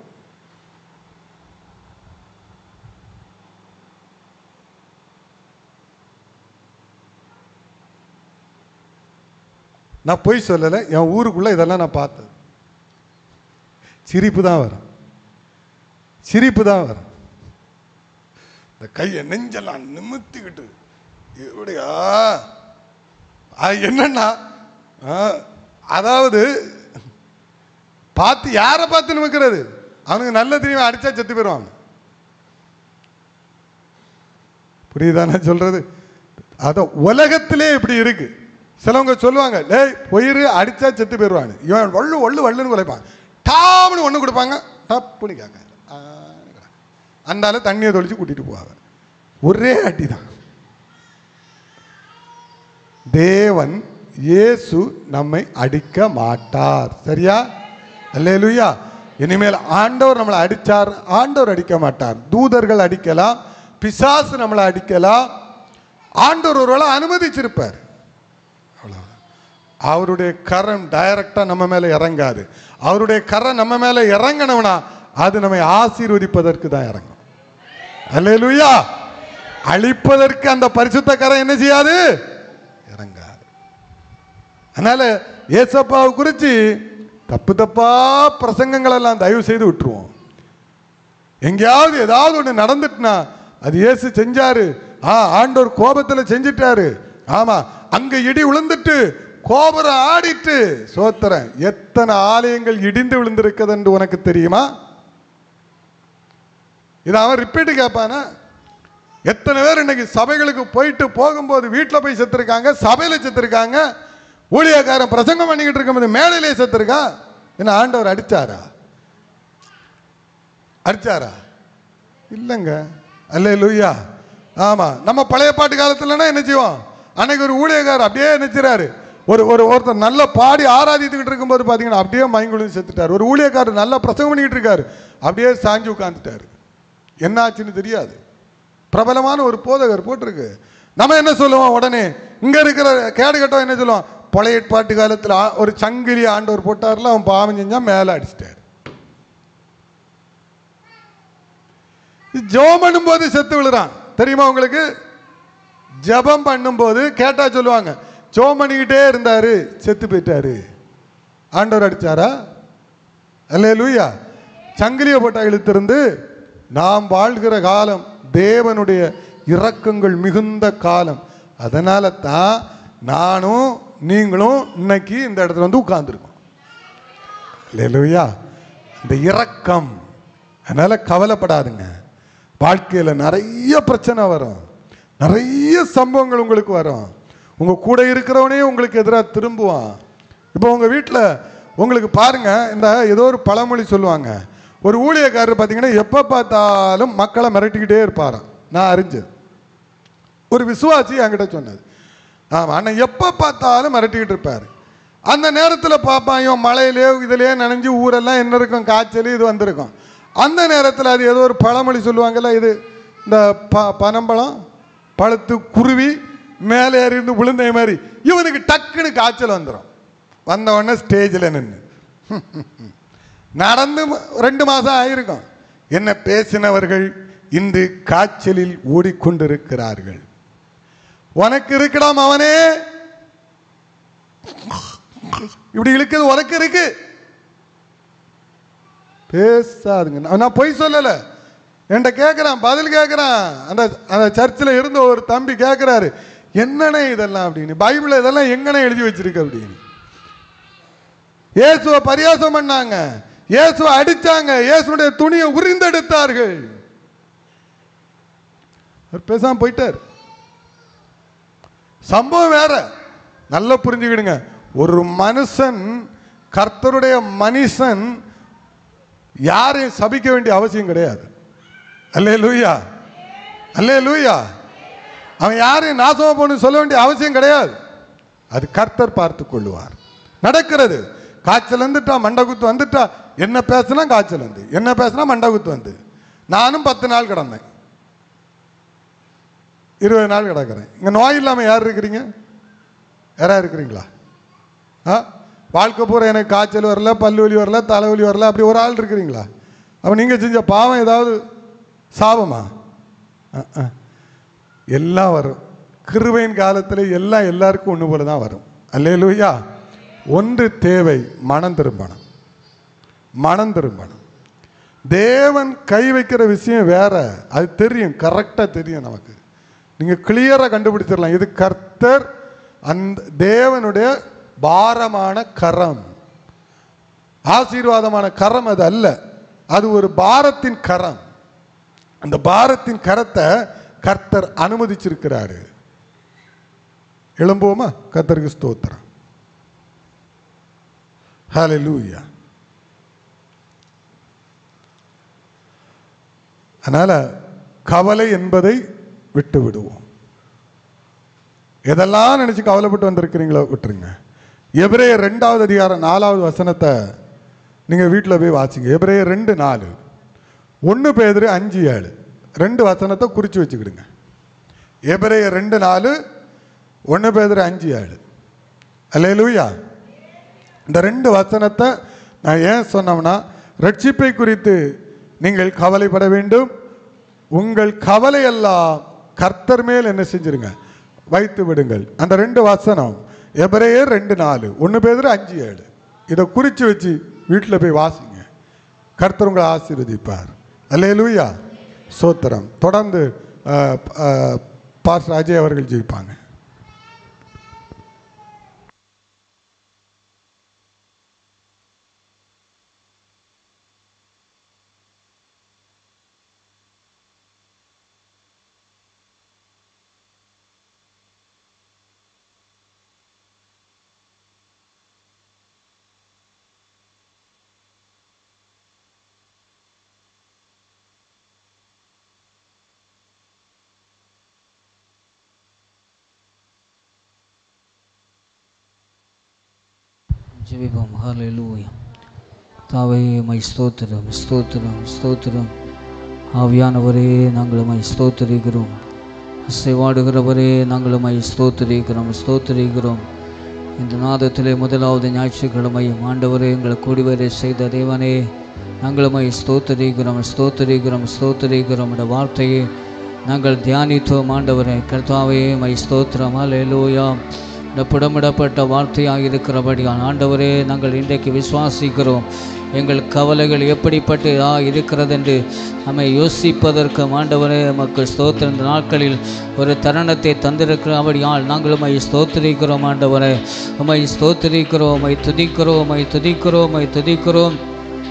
நான் பொய் சொல்லலை, என் ஊருக்குள்ள இதெல்லாம் நான் பார்த்தது. சிரிப்பு தான் வரும், சிரிப்பு தான் வரும். இந்த கையை நெஞ்செல்லாம் நிமித்திக்கிட்டு எப்படியா என்னன்னா, அதாவது பார்த்து யாரை பார்த்து நிமிக்கிறது? அவனுக்கு நல்ல தெரியும், அடிச்சா செத்து போயிடுவாங்க. புரியுதா நான் சொல்றது? அத உலகத்திலே இப்படி இருக்கு. சிலவங்க சொல்லுவாங்க, லேய் பொயிரு அடிச்சா செத்து போயிடுவாங்க, இவன் வள்ளு வள்ளு வள்ளுன்னு குலைப்பாங்க, டாப்னு ஒன்று கொடுப்பாங்க, டப்புன்னு கேட்க அந்த தண்ணியை தொளிச்சு கூட்டிட்டு போவாங்க. ஒரே அடி தான். தேவன் இயேசு நம்மை அடிக்க மாட்டார். சரியா? அல்லேலூயா. இனிமேல் ஆண்டவர் நம்மளை அடிச்சார், ஆண்டவர் அடிக்க மாட்டார். தூதர்கள் அடிக்கலாம், பிசாசு நம்மளை அடிக்கலாம், ஆண்டவர் ஒருவேளை அனுமதிச்சிருப்பார். அவருடைய கரம் டைரக்டா நம்ம மேல இறங்காது. அவருடைய கரம் நம்ம மேல இறங்கணும்னா அது நம்மை ஆசீர்வதிப்பதற்கு தான் இறங்கும். அல்லேலூயா. அழிப்பதற்கு அந்த பரிசுத்த கரம் என்ன செய்யாது? இறங்காது. அதனால ஏசப்பாவை குறித்து தப்பு தப்பா பிரசங்கங்கள் எல்லாம் தயவு செய்து விட்டுருவோம். எங்கேயாவது ஏதாவது ஒன்று நடந்துட்டுனா அது இயேசு செஞ்சாரு, ஆண்டவர் கோபத்தில் செஞ்சிட்டாரு, ஆமா அங்க இடி விழுந்துட்டு கோபுரம் ஆடிட்டு சோத்திரன். எத்தனை ஆலயங்கள் இடிந்து விழுந்திருக்கிறது என்று உனக்கு தெரியுமா? இதை அவன் ரிப்பீட்டு கேட்பானா? எத்தனை பேர் இன்னைக்கு சபைகளுக்கு போயிட்டு போகும்போது வீட்டில் போய் செத்துருக்காங்க, சபையில் செத்துருக்காங்க, ஊழியக்காரன் பிரசங்கம் பண்ணிக்கிட்டு இருக்கும்போது மேலையிலே செத்துருக்கா. என்ன ஆண்டவர் அடிச்சாரா? அடிச்சாரா? இல்லைங்க. அல்லேலூயா. ஆமா, நம்ம பழைய பாட்டு காலத்துலன்னா என்ன செய்வோம்? அன்னைக்கு ஒரு ஊழியக்காரர் அப்படியே நினைச்சாரு, ஒருத்தர் நல்ல பாடி ஆராதித்துக்கிட்டு இருக்கும்போது பார்த்தீங்கன்னா அப்படியே மயங்குழுந்து செத்துட்டார். ஒரு ஊழியக்காரர் நல்லா பிரசங்கம் பண்ணிக்கிட்டு இருக்காரு, அப்படியே சாஞ்சி உட்காந்துட்டாரு. என்ன ஆச்சுன்னு தெரியாது. பிரபலமான ஒரு போதகர் போட்டிருக்கு. நம்ம என்ன சொல்லுவோம்? உடனே இங்க இருக்கிற கேடு கட்டம் என்ன சொல்லுவோம்? பழைய பாட்டு காலத்தில் ஒரு சங்கிலி ஆண்டவர் போட்டார்ல, அவன் பாவம் செஞ்சா மேல அடிச்சிட்டாரு. ஜெபம் பண்ணும்போது செத்து விழுறான் தெரியுமா உங்களுக்கு? ஜெபம் பண்ணும்போது கேட்டா சொல்லுவாங்க, ஜெபம் பண்ணிக்கிட்டே இருந்தாரு செத்து போயிட்டாரு. ஆண்டவர் அடிச்சாரா? அல்லேலூயா. சங்கிலியை போட்டா இழுத்திருந்து நாம் வாழ்கிற காலம் தேவனுடைய இரக்கங்கள் மிகுந்த காலம். அதனால தான் நானும் நீங்களும் இன்னைக்கு இந்த இடத்துல வந்து உட்கார்ந்துருக்கோம். அல்லேலூயா. இந்த இரக்கம். அதனால கவலைப்படாதுங்க. வாழ்க்கையில் நிறைய பிரச்சனை வரும், நிறைய சம்பவங்கள் உங்களுக்கு வரும். உங்க கூட இருக்கிறவனே உங்களுக்கு எதிராக திரும்புவான். இப்போ உங்க வீட்டில் உங்களுக்கு பாருங்க, இந்த ஏதோ ஒரு பழமொழி சொல்லுவாங்க, ஒரு ஊழியக்காரர் பார்த்தீங்கன்னா எப்போ பார்த்தாலும் மக்களை மிரட்டிக்கிட்டே இருப்பாராம். நான் அறிஞ்சது ஒரு விசுவாசி என்கிட்ட சொன்னது. ஆமாம், ஆனால் எப்போ பார்த்தாலும் மிரட்டிக்கிட்டு இருப்பார். அந்த நேரத்தில் பார்ப்பான், இவன் மழையிலே இதிலே நனைஞ்சு ஊரெல்லாம் என்ன இருக்கும், காய்ச்சல் இது வந்திருக்கும். அந்த நேரத்தில் அது ஏதோ ஒரு பழமொழி சொல்லுவாங்கல்ல, இது இந்த பனம்பழம் பழுத்து குருவி மேலே ஏறிந்து விழுந்த மாதிரி இவனுக்கு டக்குன்னு காய்ச்சல் வந்துடும். வந்த உடனே ஸ்டேஜில் நின்று நடந்து 2 மாதம் ஆயிருக்கும். என்ன பேசினவர்கள் இன்று காய்ச்சலில் ஓடிக்கொண்டிருக்கிறார்கள். உனக்கு இருக்கடாம் அவனே இப்படி இழுக்குது, உனக்கு இருக்கு. பேசாதுங்க. நான் பொய் சொல்லல, என்கிட்ட கேட்குறான், பதில் கேட்குறான். அந்த சர்ச்சில் இருந்த ஒரு தம்பி கேட்குறாரு, என்னண்ணே இதெல்லாம் அப்படின்னு, பைபிள் இதெல்லாம் எங்கண்ணே எழுதி வச்சிருக்கு அப்படின்னு. இயேசுவை பரியாசம் பண்ணாங்க, இயேசுவை அடிச்சாங்க, இயேசுடைய துணியை உரிந்தெடுத்தார்கள். பேசாம போயிட்டார். சம்பவம் வேற. நல்லா புரிஞ்சுக்கிடுங்க. ஒரு மனுஷன், கர்த்தருடைய மனுஷன் யாரையும் சபிக்க வேண்டிய அவசியம் கிடையாது. அல்லேலூயா, அல்லேலூயா. அவன் யாரையும் நாசமா போன்னு சொல்ல வேண்டிய அவசியம் கிடையாது. அது கர்த்தர் பார்த்து கொள்ளுவார். நடக்கிறது. காய்ச்சல் வந்துட்டா, மண்டகுத்து வந்துட்டா, என்ன பேசுனா காய்ச்சல் வந்து, என்ன பேசுனா மண்டகுத்து வந்து. நானும் 10 நாள் கிடந்தேன், 20 நாள் கிடக்கிறேன். இங்க நோய் இல்லாமல் யார் இருக்கிறீங்க? யாரா இருக்கிறீங்களா? வாழ்க்கை பூரா எனக்கு காய்ச்சல் வரல, பல்லு வலி வரல, தலைவலி வரல, அப்படி ஒரு ஆள் இருக்கிறீங்களா? அப்போ நீங்கள் செஞ்ச பாவம் ஏதாவது சாபமா? எல்லாம் வரும். கிருபையின் காலத்தில் எல்லாம் எல்லாருக்கும் ஒன்று போல தான் வரும். அல்லேலூயா. ஒன்று தேவை, மனம் திரும்பணும். மனம் திரும்பணும். தேவன் கை வைக்கிற விஷயம் வேற, அது தெரியும், கரெக்டாக தெரியும் நமக்கு. நீங்கள் கிளியராக கண்டுபிடிச்சிடலாம், இது கர்த்தர், அந்த தேவனுடைய பாரமான கரம், ஆசீர்வாதமான கரம் அது அல்ல, அது ஒரு பாரத்தின் கரம். அந்த பாரத்தின் கரத்தை கர்த்தர் அனுமதிச்சிருக்கிறாரு. எழும்புவோமா? கர்த்தருக்கு ஸ்தோத்திரம். ஹல்லேலூயா. அதனால கவலை என்பதை விட்டு விடுவோம். எதெல்லாம் நினைச்சு கவலைப்பட்டு வந்திருக்கிறீங்களோ விட்டுருங்க. எபிரேயர் 2வது அதிகாரம் 4வது வசனத்தை நீங்க வீட்டில் போய் வாசிங்க. எபிரேயர் 2:4, 1 பேதுரு 5:7 2 வசனத்தை குறித்து வச்சுக்கிடுங்க. எபிரேயர் 2:4, 1 பேதுரு 5:7. அல்லேலூயா. இந்த 2 வசனத்தை நான் ஏன் சொன்னோம்னா, ரட்சிப்பை குறித்து நீங்கள் கவலைப்பட வேண்டும். உங்கள் கவலையெல்லாம் கர்த்தர் மேல் என்ன செஞ்சிருங்க? வைத்து விடுங்கள். அந்த 2 வசனம் எபிரேயர் 2:4, 1 பேதுரு 5:7 இதை குறித்து வச்சு வீட்டில் போய் வாசிங்க. கர்த்தர் உங்களை ஆசீர்வதிப்பார். அல்லேலூயா. ஸ்தோத்திரம். தொடர்ந்து பாஸ்டர் அஜய் அவர்கள் ஜெயிப்பாங்க. ஜெபிப்போம். ஹல்லேலூயா. தாவே மை ஸ்தோத்திரம், ஸ்தோத்திரம், ஸ்தோத்திரம். ஆவியானவரே நாங்கள் மை ஸ்தோத்திரிக்கிறோம். அசைவாடுகிறவரே நாங்கள் மை ஸ்தோத்திரிக்கிறோம், ஸ்தோத்திரிக்கிறோம். இந்த நாதத்திலே முதலாவது ஞாயிற்றுக்கிழமையும் ஆண்டவரே எங்களை கூடிவரை செய்த தேவனே நாங்கள் மை ஸ்தோத்திரிக்கிறோம், ஸ்தோத்திரிக்கிறோம், ஸ்தோத்திரிக்கிறோம். இந்த வார்த்தையை நாங்கள் தியானித்தோம் ஆண்டவரே. கர்த்தாவே மை ஸ்தோத்திரம். ஹல்லேலூயா. இந்த புடமிடப்பட்ட வார்த்தையாக இருக்கிறபடியால் ஆண்டவரே நாங்கள் இன்றைக்கு விசுவாசிக்கிறோம். எங்கள் கவலைகள் எப்படிப்பட்டு இருக்கிறது என்று நம்மை யோசிப்பதற்கு ஆண்டவரே மக்கள் ஸ்தோத்திர. இந்த நாட்களில் ஒரு தருணத்தை தந்திருக்கிறபடியால் நாங்கள் உம்மை ஸ்தோத்திரிக்கிறோம் ஆண்டவரே. உம்மை ஸ்தோத்திரிக்கிறோம், உம்மை துதிக்கிறோம், உம்மை துதிக்கிறோம், உம்மை துதிக்கிறோம்,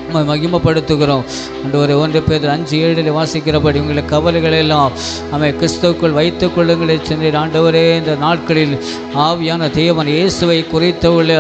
உம்மை மகிமைப்படுத்துகிறோம் ஆண்டவரே. 1 பேதுரு 5:7 வாசிக்கிறபடி உங்களை கவலைகள் எல்லாம் அவை கிறிஸ்துவுக்குள் வைத்துக் கொள்ளுங்களை சென்றீர் ஆண்டவரே. இந்த நாட்களில் ஆவியான தேவன் இயேசுவை குறித்த உள்ள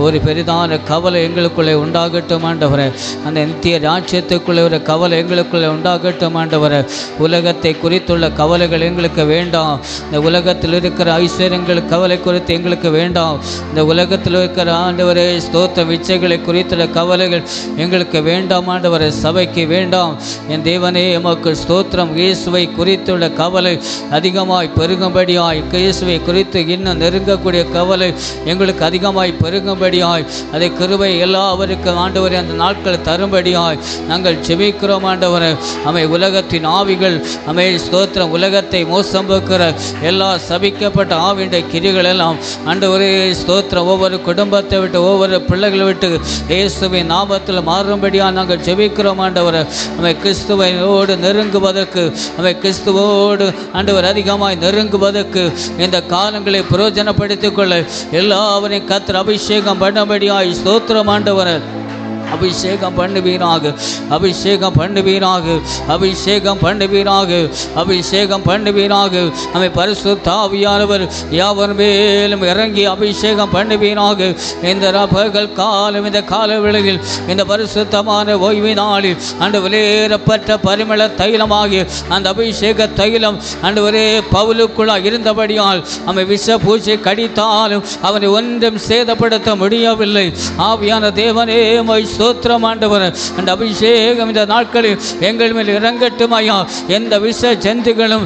ஒரு பெரிதான கவலை எங்களுக்குள்ளே உண்டாகட்டும் ஆண்டவரே. அந்த நித்திய ராஜ்யத்துக்குள்ளே ஒரு கவலை எங்களுக்குள்ளே உண்டாகட்டும் ஆண்டவரே. உலகத்தை குறித்துள்ள கவலைகள் எங்களுக்கு வேண்டாம். இந்த உலகத்தில் இருக்கிற ஐஸ்வர்யங்கள் கவலை குறித்து எங்களுக்கு வேண்டாம். இந்த உலகத்தில் இருக்கிற ஆண்டவரே ஸ்தோத்திர இச்சைகளை குறித்துள்ள கவலைகள் எங்களுக்கு வேண்டாம் ஆண்டவரே. சபைக்கு வேண்டாம். என் தேவனே எமக்கு ஸ்தோத்திரம். இயேசுவை குறித்துள்ள கவலை அதிகமாய் பெருகும்படியாய், இயேசுவை குறித்து இன்னும் நெருங்கக்கூடிய கவலை எங்களுக்கு அதிகமாய் பெருகும்படியாய், அதை கிருபை எல்லாவருக்கும் ஆண்டவரே அந்த நாட்கள் தரும்படியாய் நாங்கள் ஜெபிக்கிறோம் ஆண்டவரே. அவை உலகத்தின் ஆவிகள் அவை ஸ்தோத்திரம் உலகத்தை மோசம் போக்குற எல்லா சபிக்கப்பட்ட ஆவியுடைய கிரிகள் எல்லாம் ஆண்டவரே ஸ்தோத்திரம் ஒவ்வொரு குடும்பத்தை விட்டு ஒவ்வொரு பிள்ளைகளை விட்டு இயேசுவின் நாமத்தில் மாறும்படியாக நாங்கள் ஜெபிக்கிறோம் ஆண்டவரை. அவை கிறிஸ்துவோடு நெருங்குவதற்கு, அவை கிறிஸ்துவோடு ஆண்டவர் அதிகமாய் நெருங்குவதற்கு இந்த காலங்களை பிரயோஜனப்படுத்திக் கொள்ள எல்லாவரையும் கர்த்தர் அபிஷேகம் பண்ணபடியாய் ஸ்தோத்திரம் ஆண்டவரை. அபிஷேகம் பண்ணுவீராக, அபிஷேகம் பண்ணுவீராக, அபிஷேகம் பண்ணுவீராக, அபிஷேகம் பண்ணுவீராக. அவை பரிசுத்த ஆவியானவர் யாவர் மேலும் இறங்கி அபிஷேகம் பண்ணுவீராக. இந்த பகல் காலம் இந்த கால வேளையில் இந்த பரிசுத்தமான ஓய்வு நாளில் அன்று வெளியேறப்பட்ட பரிமள தைலமாகி அந்த அபிஷேக தைலம் அன்று பவுலுக்குள்ளாக இருந்தபடியால் அவன் விஷ பூச்சி கடித்தாலும் அவனை ஒன்றும் சேதப்படுத்த முடியவில்லை. ஆவியான தேவனே ஸ்தோத்திரம் ஆண்டவர். அந்த அபிஷேகம் இந்த நாட்களில் எங்கள் மேல் இறங்கட்டும் ஐயா. எந்த விஷ ஜந்துகளும்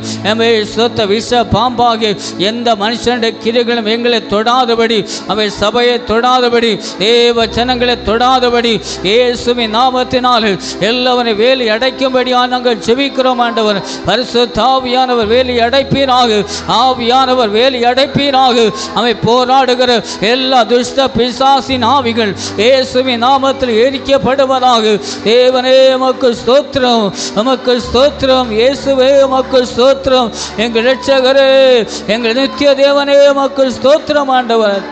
ஸ்தோத்திர விஷ பாம்பாகி எந்த மனுஷனுடைய கிரிகளும் எங்களை தொடாதபடி, அவை சபையை தொடாதபடி, தேவ ஜனங்களை தொடாதபடி இயேசுவின் நாமத்தினால் எல்லாவரை வேலி அடைக்கும்படியாக நாங்கள் ஜெபிக்கிறோம் ஆண்டவர். பரிசுத்த ஆவியானவர் வேலி அடைப்பீராக, ஆவியானவர் வேலி அடைப்பீராக. அவை போராடுகிற எல்லா துஷ்ட பிசாசின் ஆவிகள் இயேசுவின் நாமத்தில் எரிக்கப்படுவதாக. தேவனே உமக்கு ஸ்தோத்திரம், உமக்கு ஸ்தோத்திரம். இயேசுவே உமக்கு ஸ்தோத்திரம். எங்கள் இரட்சகரே, எங்கள் நித்திய தேவனே உமக்கு ஸ்தோத்திரம் ஆண்டவர்.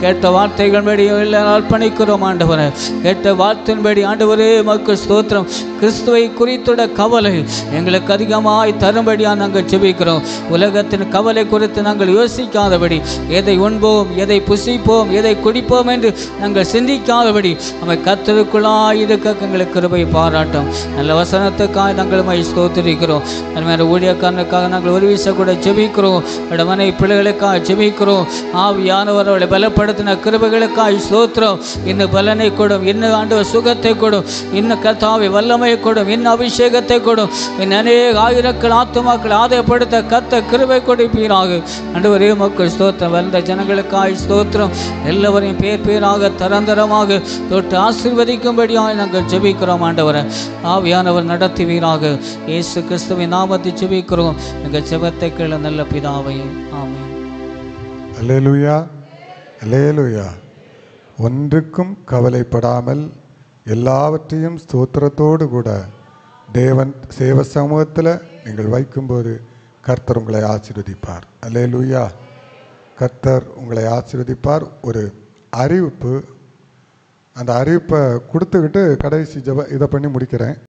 கேட்ட வார்த்தைகள் படி எல்லாம் அர்ப்பணிக்கிறோம் ஆண்டவரே. கேட்ட வார்த்தையின்படி ஆண்டவரே உமக்கு ஸ்தோத்திரம். கிறிஸ்துவை குறித்துட கவலை எங்களுக்கு அதிகமாய் தரும்படியாக நாங்கள் ஜெபிக்கிறோம். உலகத்தின் கவலை குறித்து நாங்கள் யோசிக்காதபடி, எதை உண்போம், எதை புசிப்போம், எதை குடிப்போம் என்று நாங்கள் சிந்திக்காதபடி நம்ம கர்த்தருக்குள்ளாய் இருக்க எங்களுக்கு கிருபை பாராட்டும். நல்ல வசனத்துக்காக நாங்கள் ஸ்தோத்திரிக்கிறோம். நன்மையான ஊழியக்காரனுக்காக நாங்கள் ஒரு விஷயம் கூட ஜெபிக்கிறோம். மனை பிள்ளைகளுக்காக ஜெபிக்கிறோம். ஆவியானவர் அவளை பலப்படுத்தின கிருபைகளுக்காக ஸ்தோத்திரம். இன்னும் பலனை கொடும், இன்னும் ஆண்டவர் சுகத்தை கொடும், இன்னும் கர்த்தாவை வல்லமையை கொடும், இன்னும் அபிஷேகத்தை கொடும், இன்னும் அநேக ஆயிரக்கள் ஆத்துமாக்கள் ஆதாயப்படுத்த கர்த்த கிருபை கொடுப்பீராக. ஆண்டவரே மக்கள் ஸ்தோத்திரம். வந்த ஜனங்களுக்காக ஸ்தோத்திரம். எல்லாவரையும் பேர் பேராக தரந்தரமாக தொட்டு ஆசீர்வதிக்கும்படியாக நாங்கள் ஜெபிக்கிறோம். ஆண்டவரை ஆவியானவர் நடத்துவீராக. இயேசு கிறிஸ்துவின் நாமத்தை ஜெபிக்கிறோம் எங்கள் ஜெபத்தை கேள நல்ல பிதாவே, ஆமென். அல்லேலூயா, அல்லேலூயா. ஒன்றுக்கும் கவலைப்படாமல் எல்லாவற்றையும் ஸ்தோத்திரத்தோடு கூட தேவன் சேவ சமூகத்தில் நீங்கள் வைக்கும்போது கர்த்தர் உங்களை ஆசீர்வதிப்பார். அல்லேலூயா. கர்த்தர் உங்களை ஆசீர்வதிப்பார். ஒரு அறிவிப்பு, அந்த அறிவிப்பை கொடுத்துக்கிட்டு கடைசி இதை பண்ணி முடிக்கிறேன்.